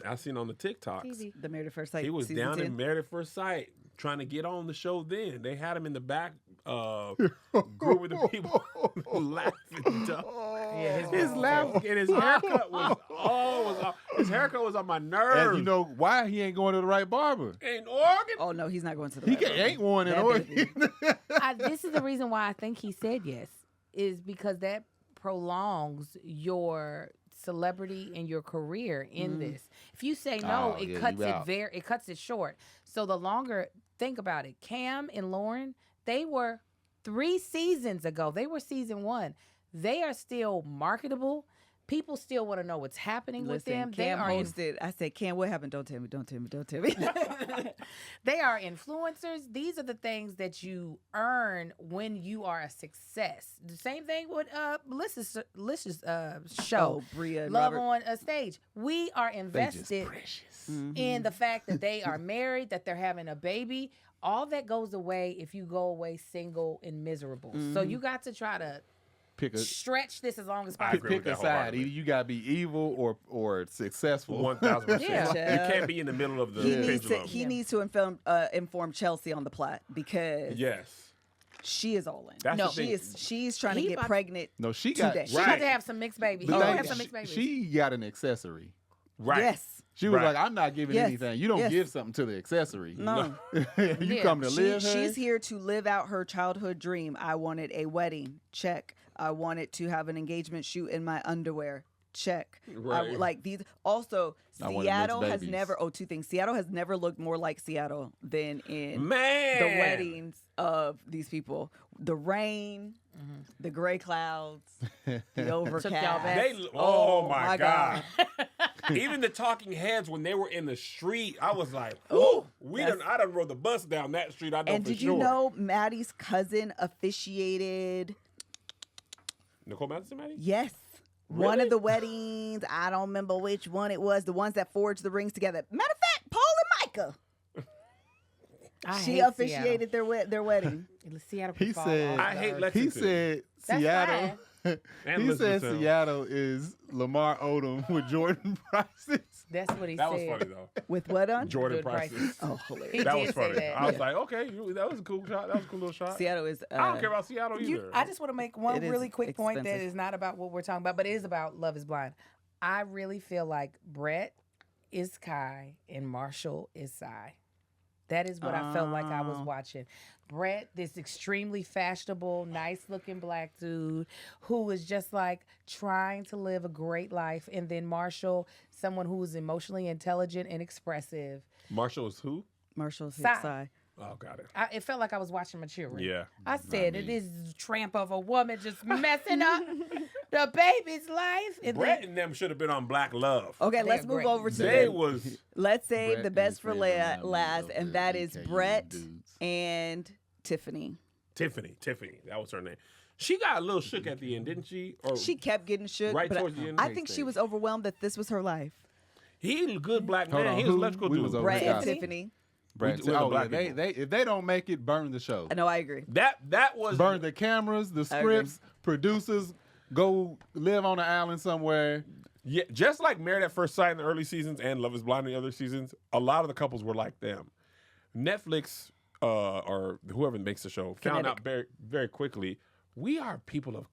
[SPEAKER 3] I seen on the TikToks.
[SPEAKER 2] The Married at First Sight.
[SPEAKER 3] He was down in Married at First Sight trying to get on the show then. They had him in the back group with the people laughing.
[SPEAKER 1] Yeah,
[SPEAKER 3] his laugh and his haircut was on my nerves.
[SPEAKER 4] And you know why he ain't going to the right barber?
[SPEAKER 3] In Oregon?
[SPEAKER 2] Oh, no, he's not going to the right barber.
[SPEAKER 4] He ain't one in Oregon.
[SPEAKER 1] This is the reason why I think he said yes, is because that prolongs your celebrity and your career in this. If you say no, it cuts it short. So the longer, think about it. Cam and Lauren, they were 3 seasons ago. They were season 1. They are still marketable. People still want to know what's happening with them.
[SPEAKER 2] Cam hosted. I said, Cam, what happened? Don't tell me. Don't tell me. Don't tell me.
[SPEAKER 1] They are influencers. These are the things that you earn when you are a success. The same thing with Melissa's show,
[SPEAKER 2] Bria and
[SPEAKER 1] Love
[SPEAKER 2] Robert.
[SPEAKER 1] on a Stage. We are invested in the fact that they are married, that they're having a baby. All that goes away if you go away single and miserable. So you got to try to stretch this as long as possible.
[SPEAKER 4] Pick a side. Either you gotta be evil or successful.
[SPEAKER 3] 1,000%.
[SPEAKER 1] Yeah.
[SPEAKER 3] You can't be in the middle of the pendulum.
[SPEAKER 2] He needs to inform Chelsea on the plot because she is all in.
[SPEAKER 3] That's
[SPEAKER 2] no,
[SPEAKER 3] the thing.
[SPEAKER 2] she's trying to get pregnant.
[SPEAKER 4] No, she
[SPEAKER 2] today.
[SPEAKER 1] She got to have some mixed babies.
[SPEAKER 4] She got an accessory.
[SPEAKER 3] Right.
[SPEAKER 2] Yes.
[SPEAKER 4] She was like, I'm not giving anything. You don't give something to the accessory.
[SPEAKER 2] No.
[SPEAKER 4] You come to live her.
[SPEAKER 2] She's here to live out her childhood dream. I wanted a wedding. Check. I wanted to have an engagement shoot in my underwear. Check.
[SPEAKER 3] Right.
[SPEAKER 2] Like these. Also, Seattle has never. Oh, 2 things. Seattle has never looked more like Seattle than in the weddings of these people. The rain, the gray clouds, the overcast.
[SPEAKER 3] Oh my God. Even the talking heads when they were in the street, I was like, I done rode the bus down that street. I know
[SPEAKER 2] and
[SPEAKER 3] for
[SPEAKER 2] did
[SPEAKER 3] sure.
[SPEAKER 2] you know Maddie's cousin officiated?
[SPEAKER 3] Nicole Madison, Maddie?
[SPEAKER 2] Yes.
[SPEAKER 3] Really?
[SPEAKER 2] One of the weddings. I don't remember which one it was. The ones that forged the rings together. Matter of fact, Paul and Micah. She officiated their wedding.
[SPEAKER 1] Seattle.
[SPEAKER 4] He said.
[SPEAKER 3] I hate Lexington.
[SPEAKER 4] He said
[SPEAKER 1] That's
[SPEAKER 4] Seattle.
[SPEAKER 1] fine.
[SPEAKER 3] And
[SPEAKER 4] He said
[SPEAKER 3] listen to him.
[SPEAKER 4] Seattle is Lamar Odom with Jordan prices.
[SPEAKER 1] That's what he
[SPEAKER 3] That
[SPEAKER 1] said.
[SPEAKER 3] was funny though.
[SPEAKER 2] With what on?
[SPEAKER 3] Jordan
[SPEAKER 1] Good
[SPEAKER 3] prices.
[SPEAKER 1] prices.
[SPEAKER 2] Oh, hilarious.
[SPEAKER 1] He
[SPEAKER 3] That
[SPEAKER 1] did
[SPEAKER 3] was
[SPEAKER 1] say
[SPEAKER 3] funny.
[SPEAKER 1] that.
[SPEAKER 3] I was like, okay, that was a cool shot. That was a cool little shot.
[SPEAKER 2] Seattle is.
[SPEAKER 3] I don't care about Seattle either.
[SPEAKER 1] I just want to make one
[SPEAKER 2] It is
[SPEAKER 1] really quick point that
[SPEAKER 2] expensive.
[SPEAKER 1] is not about what we're talking about, but it is about Love is Blind. I really feel like Brett is Kai and Marshall is Sai. That is what I felt like I was watching. Brett, this extremely fashionable, nice-looking black dude who is just like trying to live a great life. And then Marshall, someone who is emotionally intelligent and expressive.
[SPEAKER 3] Marshall is who?
[SPEAKER 2] Marshall's
[SPEAKER 1] Sai.
[SPEAKER 2] Sai.
[SPEAKER 3] Oh, got it.
[SPEAKER 1] It felt like I was watching Mature.
[SPEAKER 3] Yeah.
[SPEAKER 1] I said, it is tramp of a woman just messing up the baby's life. And
[SPEAKER 3] Brett
[SPEAKER 1] then,
[SPEAKER 3] and them should have been on Black Love.
[SPEAKER 2] Okay,
[SPEAKER 1] They
[SPEAKER 2] let's
[SPEAKER 1] are
[SPEAKER 2] move
[SPEAKER 1] great.
[SPEAKER 2] over to
[SPEAKER 3] They
[SPEAKER 2] the,
[SPEAKER 3] was
[SPEAKER 2] let's save
[SPEAKER 4] Brett
[SPEAKER 2] the best for
[SPEAKER 4] and
[SPEAKER 2] last,
[SPEAKER 4] Fred
[SPEAKER 2] and
[SPEAKER 4] of
[SPEAKER 2] that
[SPEAKER 4] the
[SPEAKER 2] is
[SPEAKER 4] BKU
[SPEAKER 2] Brett
[SPEAKER 4] dudes.
[SPEAKER 2] and Tiffany.
[SPEAKER 3] Tiffany. That was her name. She got a little shook at the end, didn't she? Or
[SPEAKER 2] She kept getting shook,
[SPEAKER 3] Right
[SPEAKER 2] but
[SPEAKER 3] towards the end.
[SPEAKER 2] I think she was overwhelmed that this was her life.
[SPEAKER 3] he a good black
[SPEAKER 4] Hold
[SPEAKER 3] man.
[SPEAKER 4] on,
[SPEAKER 3] He was
[SPEAKER 4] who?
[SPEAKER 3] electrical
[SPEAKER 4] We
[SPEAKER 3] dude.
[SPEAKER 4] was over
[SPEAKER 2] Brett and
[SPEAKER 4] Tiffany?
[SPEAKER 2] Tiffany.
[SPEAKER 4] Brett,
[SPEAKER 3] we the
[SPEAKER 4] oh, yeah,
[SPEAKER 3] black
[SPEAKER 4] they,
[SPEAKER 3] people.
[SPEAKER 4] if they don't make it, burn the show.
[SPEAKER 2] I know, I agree.
[SPEAKER 3] That was
[SPEAKER 4] Burn the cameras, the
[SPEAKER 2] I agree.
[SPEAKER 4] scripts, producers, go live on an island somewhere.
[SPEAKER 3] Yeah, just like Married at First Sight in the early seasons and Love is Blind in the other seasons, a lot of the couples were like them. Netflix or whoever makes the show found out very, very quickly, we are people of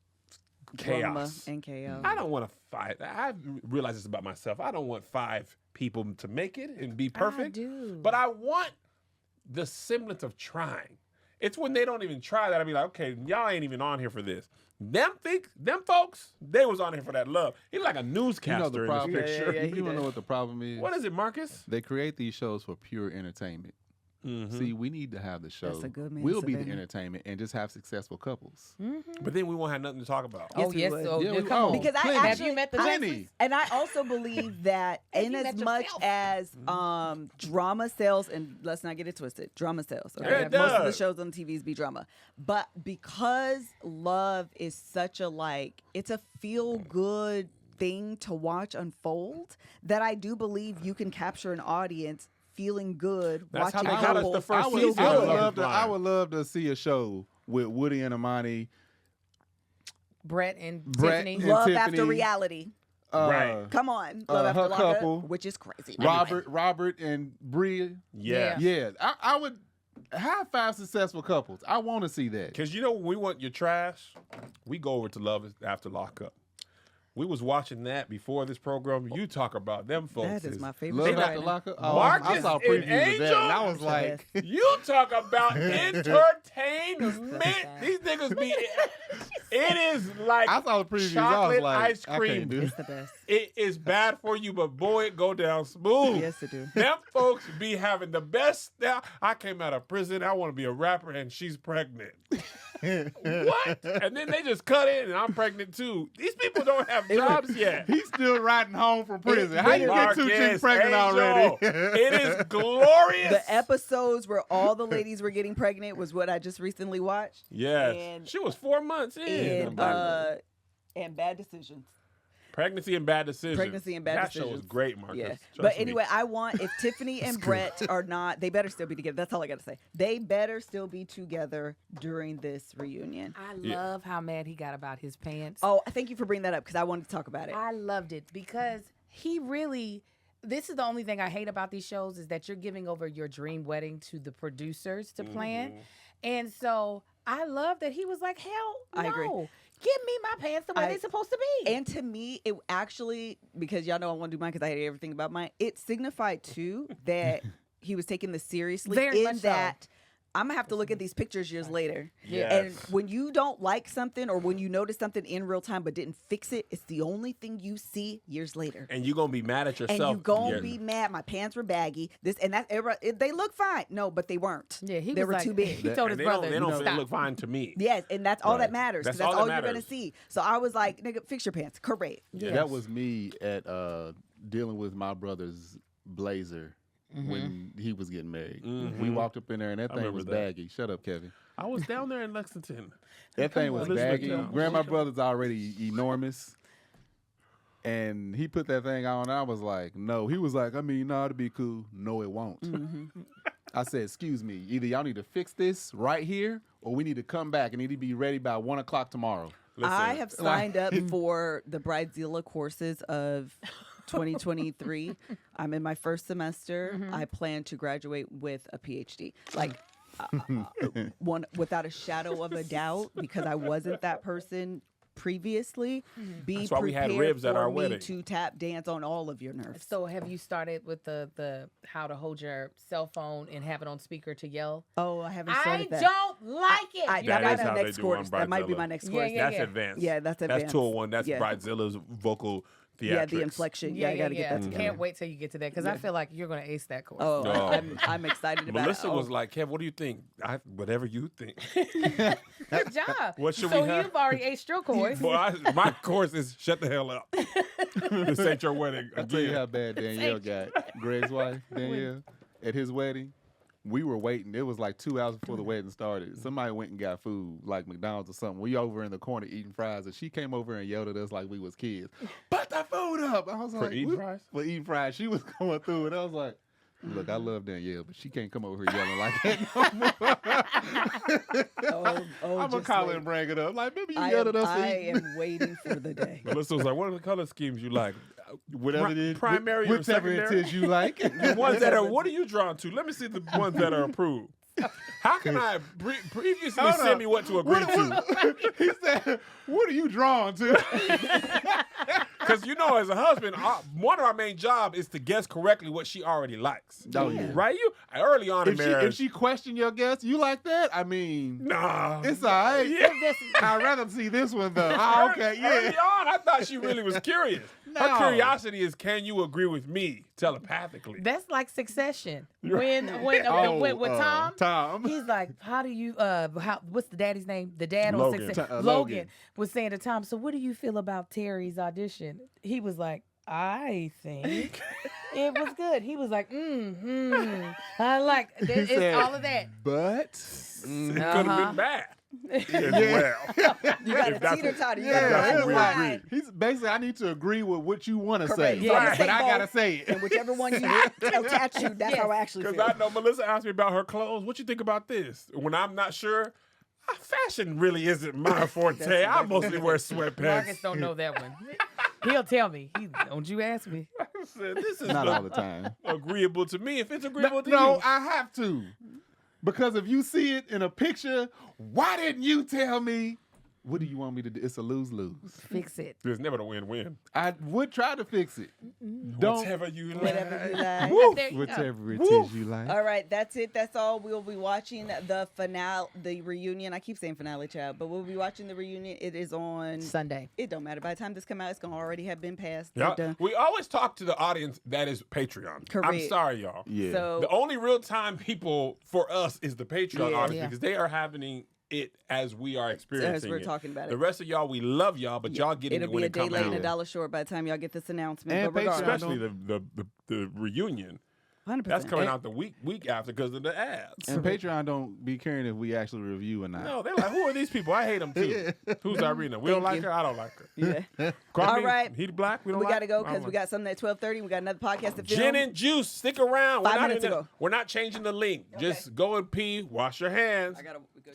[SPEAKER 3] chaos.
[SPEAKER 2] Drama and chaos.
[SPEAKER 3] I don't want to fight. I realize this about myself. I don't want 5 people to make it and be perfect.
[SPEAKER 1] do.
[SPEAKER 3] But I want the semblance of trying. It's when they don't even try that I be like, okay, y'all ain't even on here for this. Them folks, they was on here for that love. He's like a
[SPEAKER 4] You
[SPEAKER 3] newscaster
[SPEAKER 4] know the
[SPEAKER 3] in
[SPEAKER 4] problem.
[SPEAKER 3] this picture.
[SPEAKER 2] Yeah, he
[SPEAKER 4] you want to
[SPEAKER 2] did.
[SPEAKER 4] know what the problem is?
[SPEAKER 3] What is it, Marcus?
[SPEAKER 4] They create these shows for pure entertainment. See, we need to have the show.
[SPEAKER 2] That's a good man,
[SPEAKER 4] We'll be the
[SPEAKER 2] Savannah.
[SPEAKER 4] entertainment and just have successful couples.
[SPEAKER 3] But then we won't have nothing to talk about.
[SPEAKER 2] Yes,
[SPEAKER 1] oh,
[SPEAKER 2] we
[SPEAKER 1] yes.
[SPEAKER 2] would.
[SPEAKER 1] Oh,
[SPEAKER 4] Yeah, we-
[SPEAKER 1] come on.
[SPEAKER 2] Because I
[SPEAKER 4] plenty.
[SPEAKER 2] actually
[SPEAKER 1] Have you met the
[SPEAKER 4] Plenty.
[SPEAKER 2] And I also believe that in
[SPEAKER 1] you
[SPEAKER 2] as
[SPEAKER 1] met
[SPEAKER 2] much
[SPEAKER 1] yourself.
[SPEAKER 2] as drama sales, and let's not get it twisted, drama sales. Okay?
[SPEAKER 3] Yeah, it
[SPEAKER 2] Most of the
[SPEAKER 3] does.
[SPEAKER 2] shows on TVs be drama. But because love is such a it's a feel good thing to watch unfold, that I do believe you can capture an audience feeling good
[SPEAKER 3] That's how
[SPEAKER 2] watching
[SPEAKER 3] they got us
[SPEAKER 2] couples
[SPEAKER 3] the first
[SPEAKER 2] feel
[SPEAKER 3] season
[SPEAKER 4] I
[SPEAKER 3] of
[SPEAKER 4] would
[SPEAKER 2] good.
[SPEAKER 3] Love
[SPEAKER 4] love to. I
[SPEAKER 3] Blind.
[SPEAKER 4] would love to see a show with Woody and Imani,
[SPEAKER 1] Brett and
[SPEAKER 4] Brett
[SPEAKER 1] Tiffany.
[SPEAKER 4] and
[SPEAKER 2] Love
[SPEAKER 4] Tiffany.
[SPEAKER 2] after reality.
[SPEAKER 3] Right.
[SPEAKER 2] Come on, love after
[SPEAKER 4] her
[SPEAKER 2] lockup,
[SPEAKER 4] couple.
[SPEAKER 2] which is crazy.
[SPEAKER 4] Robert and Bria.
[SPEAKER 3] Yeah.
[SPEAKER 4] Yeah, I would have 5 successful couples. I want to see that.
[SPEAKER 3] Because you know when we want your trash, we go over to Love After Lockup. We was watching that before this program. You talk about them folks.
[SPEAKER 2] That is my favorite.
[SPEAKER 4] Love
[SPEAKER 2] show
[SPEAKER 4] after
[SPEAKER 2] right now.
[SPEAKER 4] lockup.
[SPEAKER 3] Marcus
[SPEAKER 4] I saw
[SPEAKER 3] and
[SPEAKER 4] previews of that,
[SPEAKER 3] Angel?
[SPEAKER 4] and I was like,
[SPEAKER 3] You talk about entertainment. These niggas be. It is like
[SPEAKER 4] I saw the previews. I
[SPEAKER 3] chocolate
[SPEAKER 4] was like,
[SPEAKER 3] ice
[SPEAKER 4] I
[SPEAKER 3] cream.
[SPEAKER 4] can't do
[SPEAKER 2] It's the best.
[SPEAKER 3] It is bad for you, but boy, it go down smooth.
[SPEAKER 2] Yes, it do.
[SPEAKER 3] Them folks be having the best. Now, I came out of prison. I want to be a rapper, and she's pregnant. What? And then they just cut in, and I'm pregnant too. These people don't have jobs yet.
[SPEAKER 4] He's still riding home from prison. How you get
[SPEAKER 3] Marcus,
[SPEAKER 4] 2 chicks pregnant
[SPEAKER 3] Angel,
[SPEAKER 4] already?
[SPEAKER 3] It is glorious.
[SPEAKER 2] The episodes where all the ladies were getting pregnant was what I just recently watched.
[SPEAKER 3] Yes.
[SPEAKER 2] And-
[SPEAKER 3] She was 4 months in.
[SPEAKER 2] And Bad Decisions.
[SPEAKER 3] Pregnancy and Bad Decisions.
[SPEAKER 2] Pregnancy and Bad
[SPEAKER 3] that
[SPEAKER 2] Decisions.
[SPEAKER 3] show was great, Marcus.
[SPEAKER 2] Yeah.
[SPEAKER 3] Trust
[SPEAKER 2] But
[SPEAKER 3] me.
[SPEAKER 2] anyway, I want, if Tiffany and Brett are not, they better still be together. That's all I got to say. They better still be together during this reunion.
[SPEAKER 1] I
[SPEAKER 3] Yeah.
[SPEAKER 1] love how mad he got about his pants.
[SPEAKER 2] Oh, thank you for bringing that up because I wanted to talk about it.
[SPEAKER 1] I loved it because he really. This is the only thing I hate about these shows is that you're giving over your dream wedding to the producers to plan, and so I love that he was like, "Hell, no,
[SPEAKER 2] I agree.
[SPEAKER 1] give me my pants the way they're supposed to be."
[SPEAKER 2] And to me, it actually, because y'all know I want to do mine because I hate everything about mine, it signified too that he was taking this seriously
[SPEAKER 1] Very
[SPEAKER 2] in
[SPEAKER 1] much so.
[SPEAKER 2] that I'm going to have to look at these pictures years later.
[SPEAKER 3] Yes.
[SPEAKER 2] And when you don't like something or when you notice something in real time but didn't fix it, it's the only thing you see years later.
[SPEAKER 3] And you're going to be mad at yourself.
[SPEAKER 2] And you gonna
[SPEAKER 3] Yeah.
[SPEAKER 2] be mad. My pants were baggy. This and that. Everybody, they look fine. No, but they weren't.
[SPEAKER 1] Yeah, he
[SPEAKER 2] they
[SPEAKER 1] was
[SPEAKER 2] were
[SPEAKER 1] like,
[SPEAKER 2] too big.
[SPEAKER 1] He told his
[SPEAKER 3] And they
[SPEAKER 1] brother,
[SPEAKER 3] don't
[SPEAKER 1] "Stop."
[SPEAKER 3] look fine to me.
[SPEAKER 2] Yes, and that's all
[SPEAKER 3] Right.
[SPEAKER 2] that matters.
[SPEAKER 3] That's
[SPEAKER 2] 'Cause that's
[SPEAKER 3] all
[SPEAKER 2] all,
[SPEAKER 3] that
[SPEAKER 2] you're gonna
[SPEAKER 3] matters.
[SPEAKER 2] see. So I was like, nigga, fix your pants. Correct.
[SPEAKER 3] Yes.
[SPEAKER 4] That was me at dealing with my brother's blazer when he was getting married. We walked up in there and that thing
[SPEAKER 3] remember
[SPEAKER 4] was
[SPEAKER 3] that.
[SPEAKER 4] baggy. Shut up, Kevin.
[SPEAKER 3] I was down there in Lexington.
[SPEAKER 4] That thing was
[SPEAKER 3] Elizabeth
[SPEAKER 4] baggy.
[SPEAKER 3] Town.
[SPEAKER 4] Grandma brother's already enormous. And he put that thing on. And I was like, no. He was like, I mean, no, it'll be cool. No, it won't. I said, excuse me. Either y'all need to fix this right here or we need to come back and need to be ready by 1 o'clock tomorrow.
[SPEAKER 3] Listen,
[SPEAKER 2] I have signed up for the Bridezilla courses of 2023. I'm in my first semester. I plan to graduate with a PhD. Like, one without a shadow of a doubt, because I wasn't that person previously. Be
[SPEAKER 3] That's why we had
[SPEAKER 2] prepared
[SPEAKER 3] ribs at
[SPEAKER 2] for
[SPEAKER 3] our
[SPEAKER 2] me
[SPEAKER 3] wedding.
[SPEAKER 2] to tap dance on all of your nerves.
[SPEAKER 1] So have you started with the how to hold your cell phone and have it on speaker to yell?
[SPEAKER 2] Oh, I haven't
[SPEAKER 1] I
[SPEAKER 2] started that.
[SPEAKER 1] don't like it.
[SPEAKER 2] I,
[SPEAKER 1] You
[SPEAKER 3] That
[SPEAKER 2] that
[SPEAKER 3] is
[SPEAKER 2] might
[SPEAKER 3] how
[SPEAKER 2] be
[SPEAKER 3] they
[SPEAKER 2] next
[SPEAKER 3] do on
[SPEAKER 2] course. That might be
[SPEAKER 3] Bridezilla.
[SPEAKER 2] my next
[SPEAKER 1] Yeah,
[SPEAKER 2] course.
[SPEAKER 1] yeah,
[SPEAKER 3] That's advanced.
[SPEAKER 2] Yeah, that's advanced.
[SPEAKER 3] That's 201. That's
[SPEAKER 2] Yeah.
[SPEAKER 3] Bridezilla's vocal theatrics.
[SPEAKER 2] Yeah, the inflection. Yeah, I got to get that together.
[SPEAKER 1] Can't wait till you get to that because I feel like you're gonna ace that course.
[SPEAKER 2] Oh,
[SPEAKER 3] No.
[SPEAKER 2] I'm excited about
[SPEAKER 3] Melissa
[SPEAKER 2] it.
[SPEAKER 3] was like, Kev, what do you think? Whatever you think.
[SPEAKER 1] Good job.
[SPEAKER 3] What should
[SPEAKER 1] so
[SPEAKER 3] we have?
[SPEAKER 1] you've already aced your course.
[SPEAKER 3] Boy, my course is shut the hell up. This ain't your wedding.
[SPEAKER 4] I tell you how bad Danielle got. Greg's wife, Danielle, at his wedding. We were waiting. It was like 2 hours before the wedding started. Somebody went and got food, like McDonald's or something. We over in the corner eating fries, and she came over and yelled at us like we was kids. Put that food up. I was like,
[SPEAKER 3] eating fries?
[SPEAKER 4] For eating fries. She was going through it. I was like, look, I love Danielle, but she can't come over here yelling like that no more. I'm going to call her and bring it up. Like, maybe you yelled at us.
[SPEAKER 2] I am waiting for the day.
[SPEAKER 3] Melissa was like, what are the color schemes you like?
[SPEAKER 4] Whatever it is.
[SPEAKER 3] Primary or
[SPEAKER 4] whichever it
[SPEAKER 3] secondary?
[SPEAKER 4] is you like.
[SPEAKER 3] The ones that are, what are you drawn to? Let me see the ones that are approved. How can I previously
[SPEAKER 4] Hold
[SPEAKER 3] send
[SPEAKER 4] up.
[SPEAKER 3] me what to agree to?
[SPEAKER 4] He said, what are you drawn to?
[SPEAKER 3] Because you know, as a husband, one of our main job is to guess correctly what she already likes.
[SPEAKER 4] Oh, yeah.
[SPEAKER 3] Right? You early on in
[SPEAKER 4] If
[SPEAKER 3] marriage.
[SPEAKER 4] she question your guess, you like that? I mean,
[SPEAKER 3] Nah.
[SPEAKER 4] it's all right.
[SPEAKER 3] Yeah.
[SPEAKER 4] I'd rather see this one, though. Oh, okay,
[SPEAKER 3] Early
[SPEAKER 4] yeah.
[SPEAKER 3] on, I thought she really was curious. Her
[SPEAKER 4] No.
[SPEAKER 3] curiosity is, can you agree with me telepathically?
[SPEAKER 1] That's like Succession. When
[SPEAKER 4] Oh,
[SPEAKER 1] with Tom,
[SPEAKER 4] Tom.
[SPEAKER 1] he's like, how do you what's the daddy's name? The dad on
[SPEAKER 3] Logan.
[SPEAKER 1] Succession.
[SPEAKER 4] Logan.
[SPEAKER 1] Logan was saying to Tom, so what do you feel about Terry's audition? He was like, I think it was good. He was like, I like it's
[SPEAKER 4] said,
[SPEAKER 1] all of that.
[SPEAKER 4] But,
[SPEAKER 3] It could have been bad. As well.
[SPEAKER 2] You got
[SPEAKER 3] If
[SPEAKER 2] to
[SPEAKER 3] that's
[SPEAKER 2] teeter
[SPEAKER 3] what-
[SPEAKER 2] totter. You
[SPEAKER 4] yeah,
[SPEAKER 2] got
[SPEAKER 4] it's
[SPEAKER 2] to
[SPEAKER 3] we
[SPEAKER 4] like,
[SPEAKER 3] agree.
[SPEAKER 4] he's basically, I need to agree with what you want to say.
[SPEAKER 2] Correct. So I'm gonna
[SPEAKER 4] But
[SPEAKER 2] say
[SPEAKER 4] I got to
[SPEAKER 2] both.
[SPEAKER 4] say it.
[SPEAKER 2] And whichever one you attach you, that's how I actually
[SPEAKER 3] Because
[SPEAKER 2] feel.
[SPEAKER 3] I know Melissa asked me about her clothes. What you think about this? When I'm not sure, fashion really isn't my forte. I mostly wear sweatpants.
[SPEAKER 1] Marcus don't know that one. He'll tell me. Don't you ask me.
[SPEAKER 3] I said, this is
[SPEAKER 4] Not
[SPEAKER 3] not
[SPEAKER 4] all the time.
[SPEAKER 3] agreeable to me. If it's agreeable to
[SPEAKER 4] No,
[SPEAKER 3] you.
[SPEAKER 4] I have to. Because if you see it in a picture, why didn't you tell me? What do you want me to do? It's a lose-lose.
[SPEAKER 1] Fix it.
[SPEAKER 3] There's never a win-win.
[SPEAKER 4] I would try to fix it. Don't.
[SPEAKER 3] Whatever you like.
[SPEAKER 2] Whatever you like.
[SPEAKER 4] Woof,
[SPEAKER 1] There you go.
[SPEAKER 4] whichever it
[SPEAKER 3] Woof.
[SPEAKER 4] is you like.
[SPEAKER 2] All right, that's it. That's all. We'll be watching the finale, the reunion. I keep saying finale, child, but we'll be watching the reunion. It is on
[SPEAKER 1] Sunday.
[SPEAKER 2] It don't matter. By the time this come out, it's gonna already have been passed.
[SPEAKER 3] Yeah.
[SPEAKER 2] They're done.
[SPEAKER 3] We always talk to the audience that is Patreon. I'm
[SPEAKER 2] Correct.
[SPEAKER 3] sorry, y'all.
[SPEAKER 4] Yeah.
[SPEAKER 2] So
[SPEAKER 3] The only real-time people for us is the Patreon
[SPEAKER 2] Yeah.
[SPEAKER 3] audience
[SPEAKER 1] Yeah.
[SPEAKER 3] because they are having it as we are experiencing
[SPEAKER 2] we're
[SPEAKER 3] it.
[SPEAKER 2] talking about it.
[SPEAKER 3] The rest of y'all, we love y'all, but y'all getting
[SPEAKER 2] it'll
[SPEAKER 3] it when
[SPEAKER 2] be a
[SPEAKER 3] it
[SPEAKER 2] day
[SPEAKER 3] comes
[SPEAKER 2] late
[SPEAKER 3] out.
[SPEAKER 2] and a dollar short by the time y'all get this announcement.
[SPEAKER 4] And
[SPEAKER 2] but regardless,
[SPEAKER 3] Especially the reunion.
[SPEAKER 2] 100%.
[SPEAKER 3] That's coming out the week after because of the ads.
[SPEAKER 4] And Patreon don't be caring if we actually review or not.
[SPEAKER 3] No, they're like, who are these people? I hate them too. Who's Irina? We don't
[SPEAKER 2] Thank
[SPEAKER 3] like
[SPEAKER 2] you.
[SPEAKER 3] her. I don't like her.
[SPEAKER 2] Yeah.
[SPEAKER 3] Kwame,
[SPEAKER 2] All right.
[SPEAKER 3] he black. We don't
[SPEAKER 2] We
[SPEAKER 3] like
[SPEAKER 2] gotta go
[SPEAKER 3] I don't
[SPEAKER 2] because we
[SPEAKER 3] like
[SPEAKER 2] got something at 12:30. We got another podcast to film.
[SPEAKER 3] Gin and juice. Stick around.
[SPEAKER 2] 5 minutes ago.
[SPEAKER 3] We're not changing the link. Just go and pee. Wash your hands.
[SPEAKER 2] I gotta go.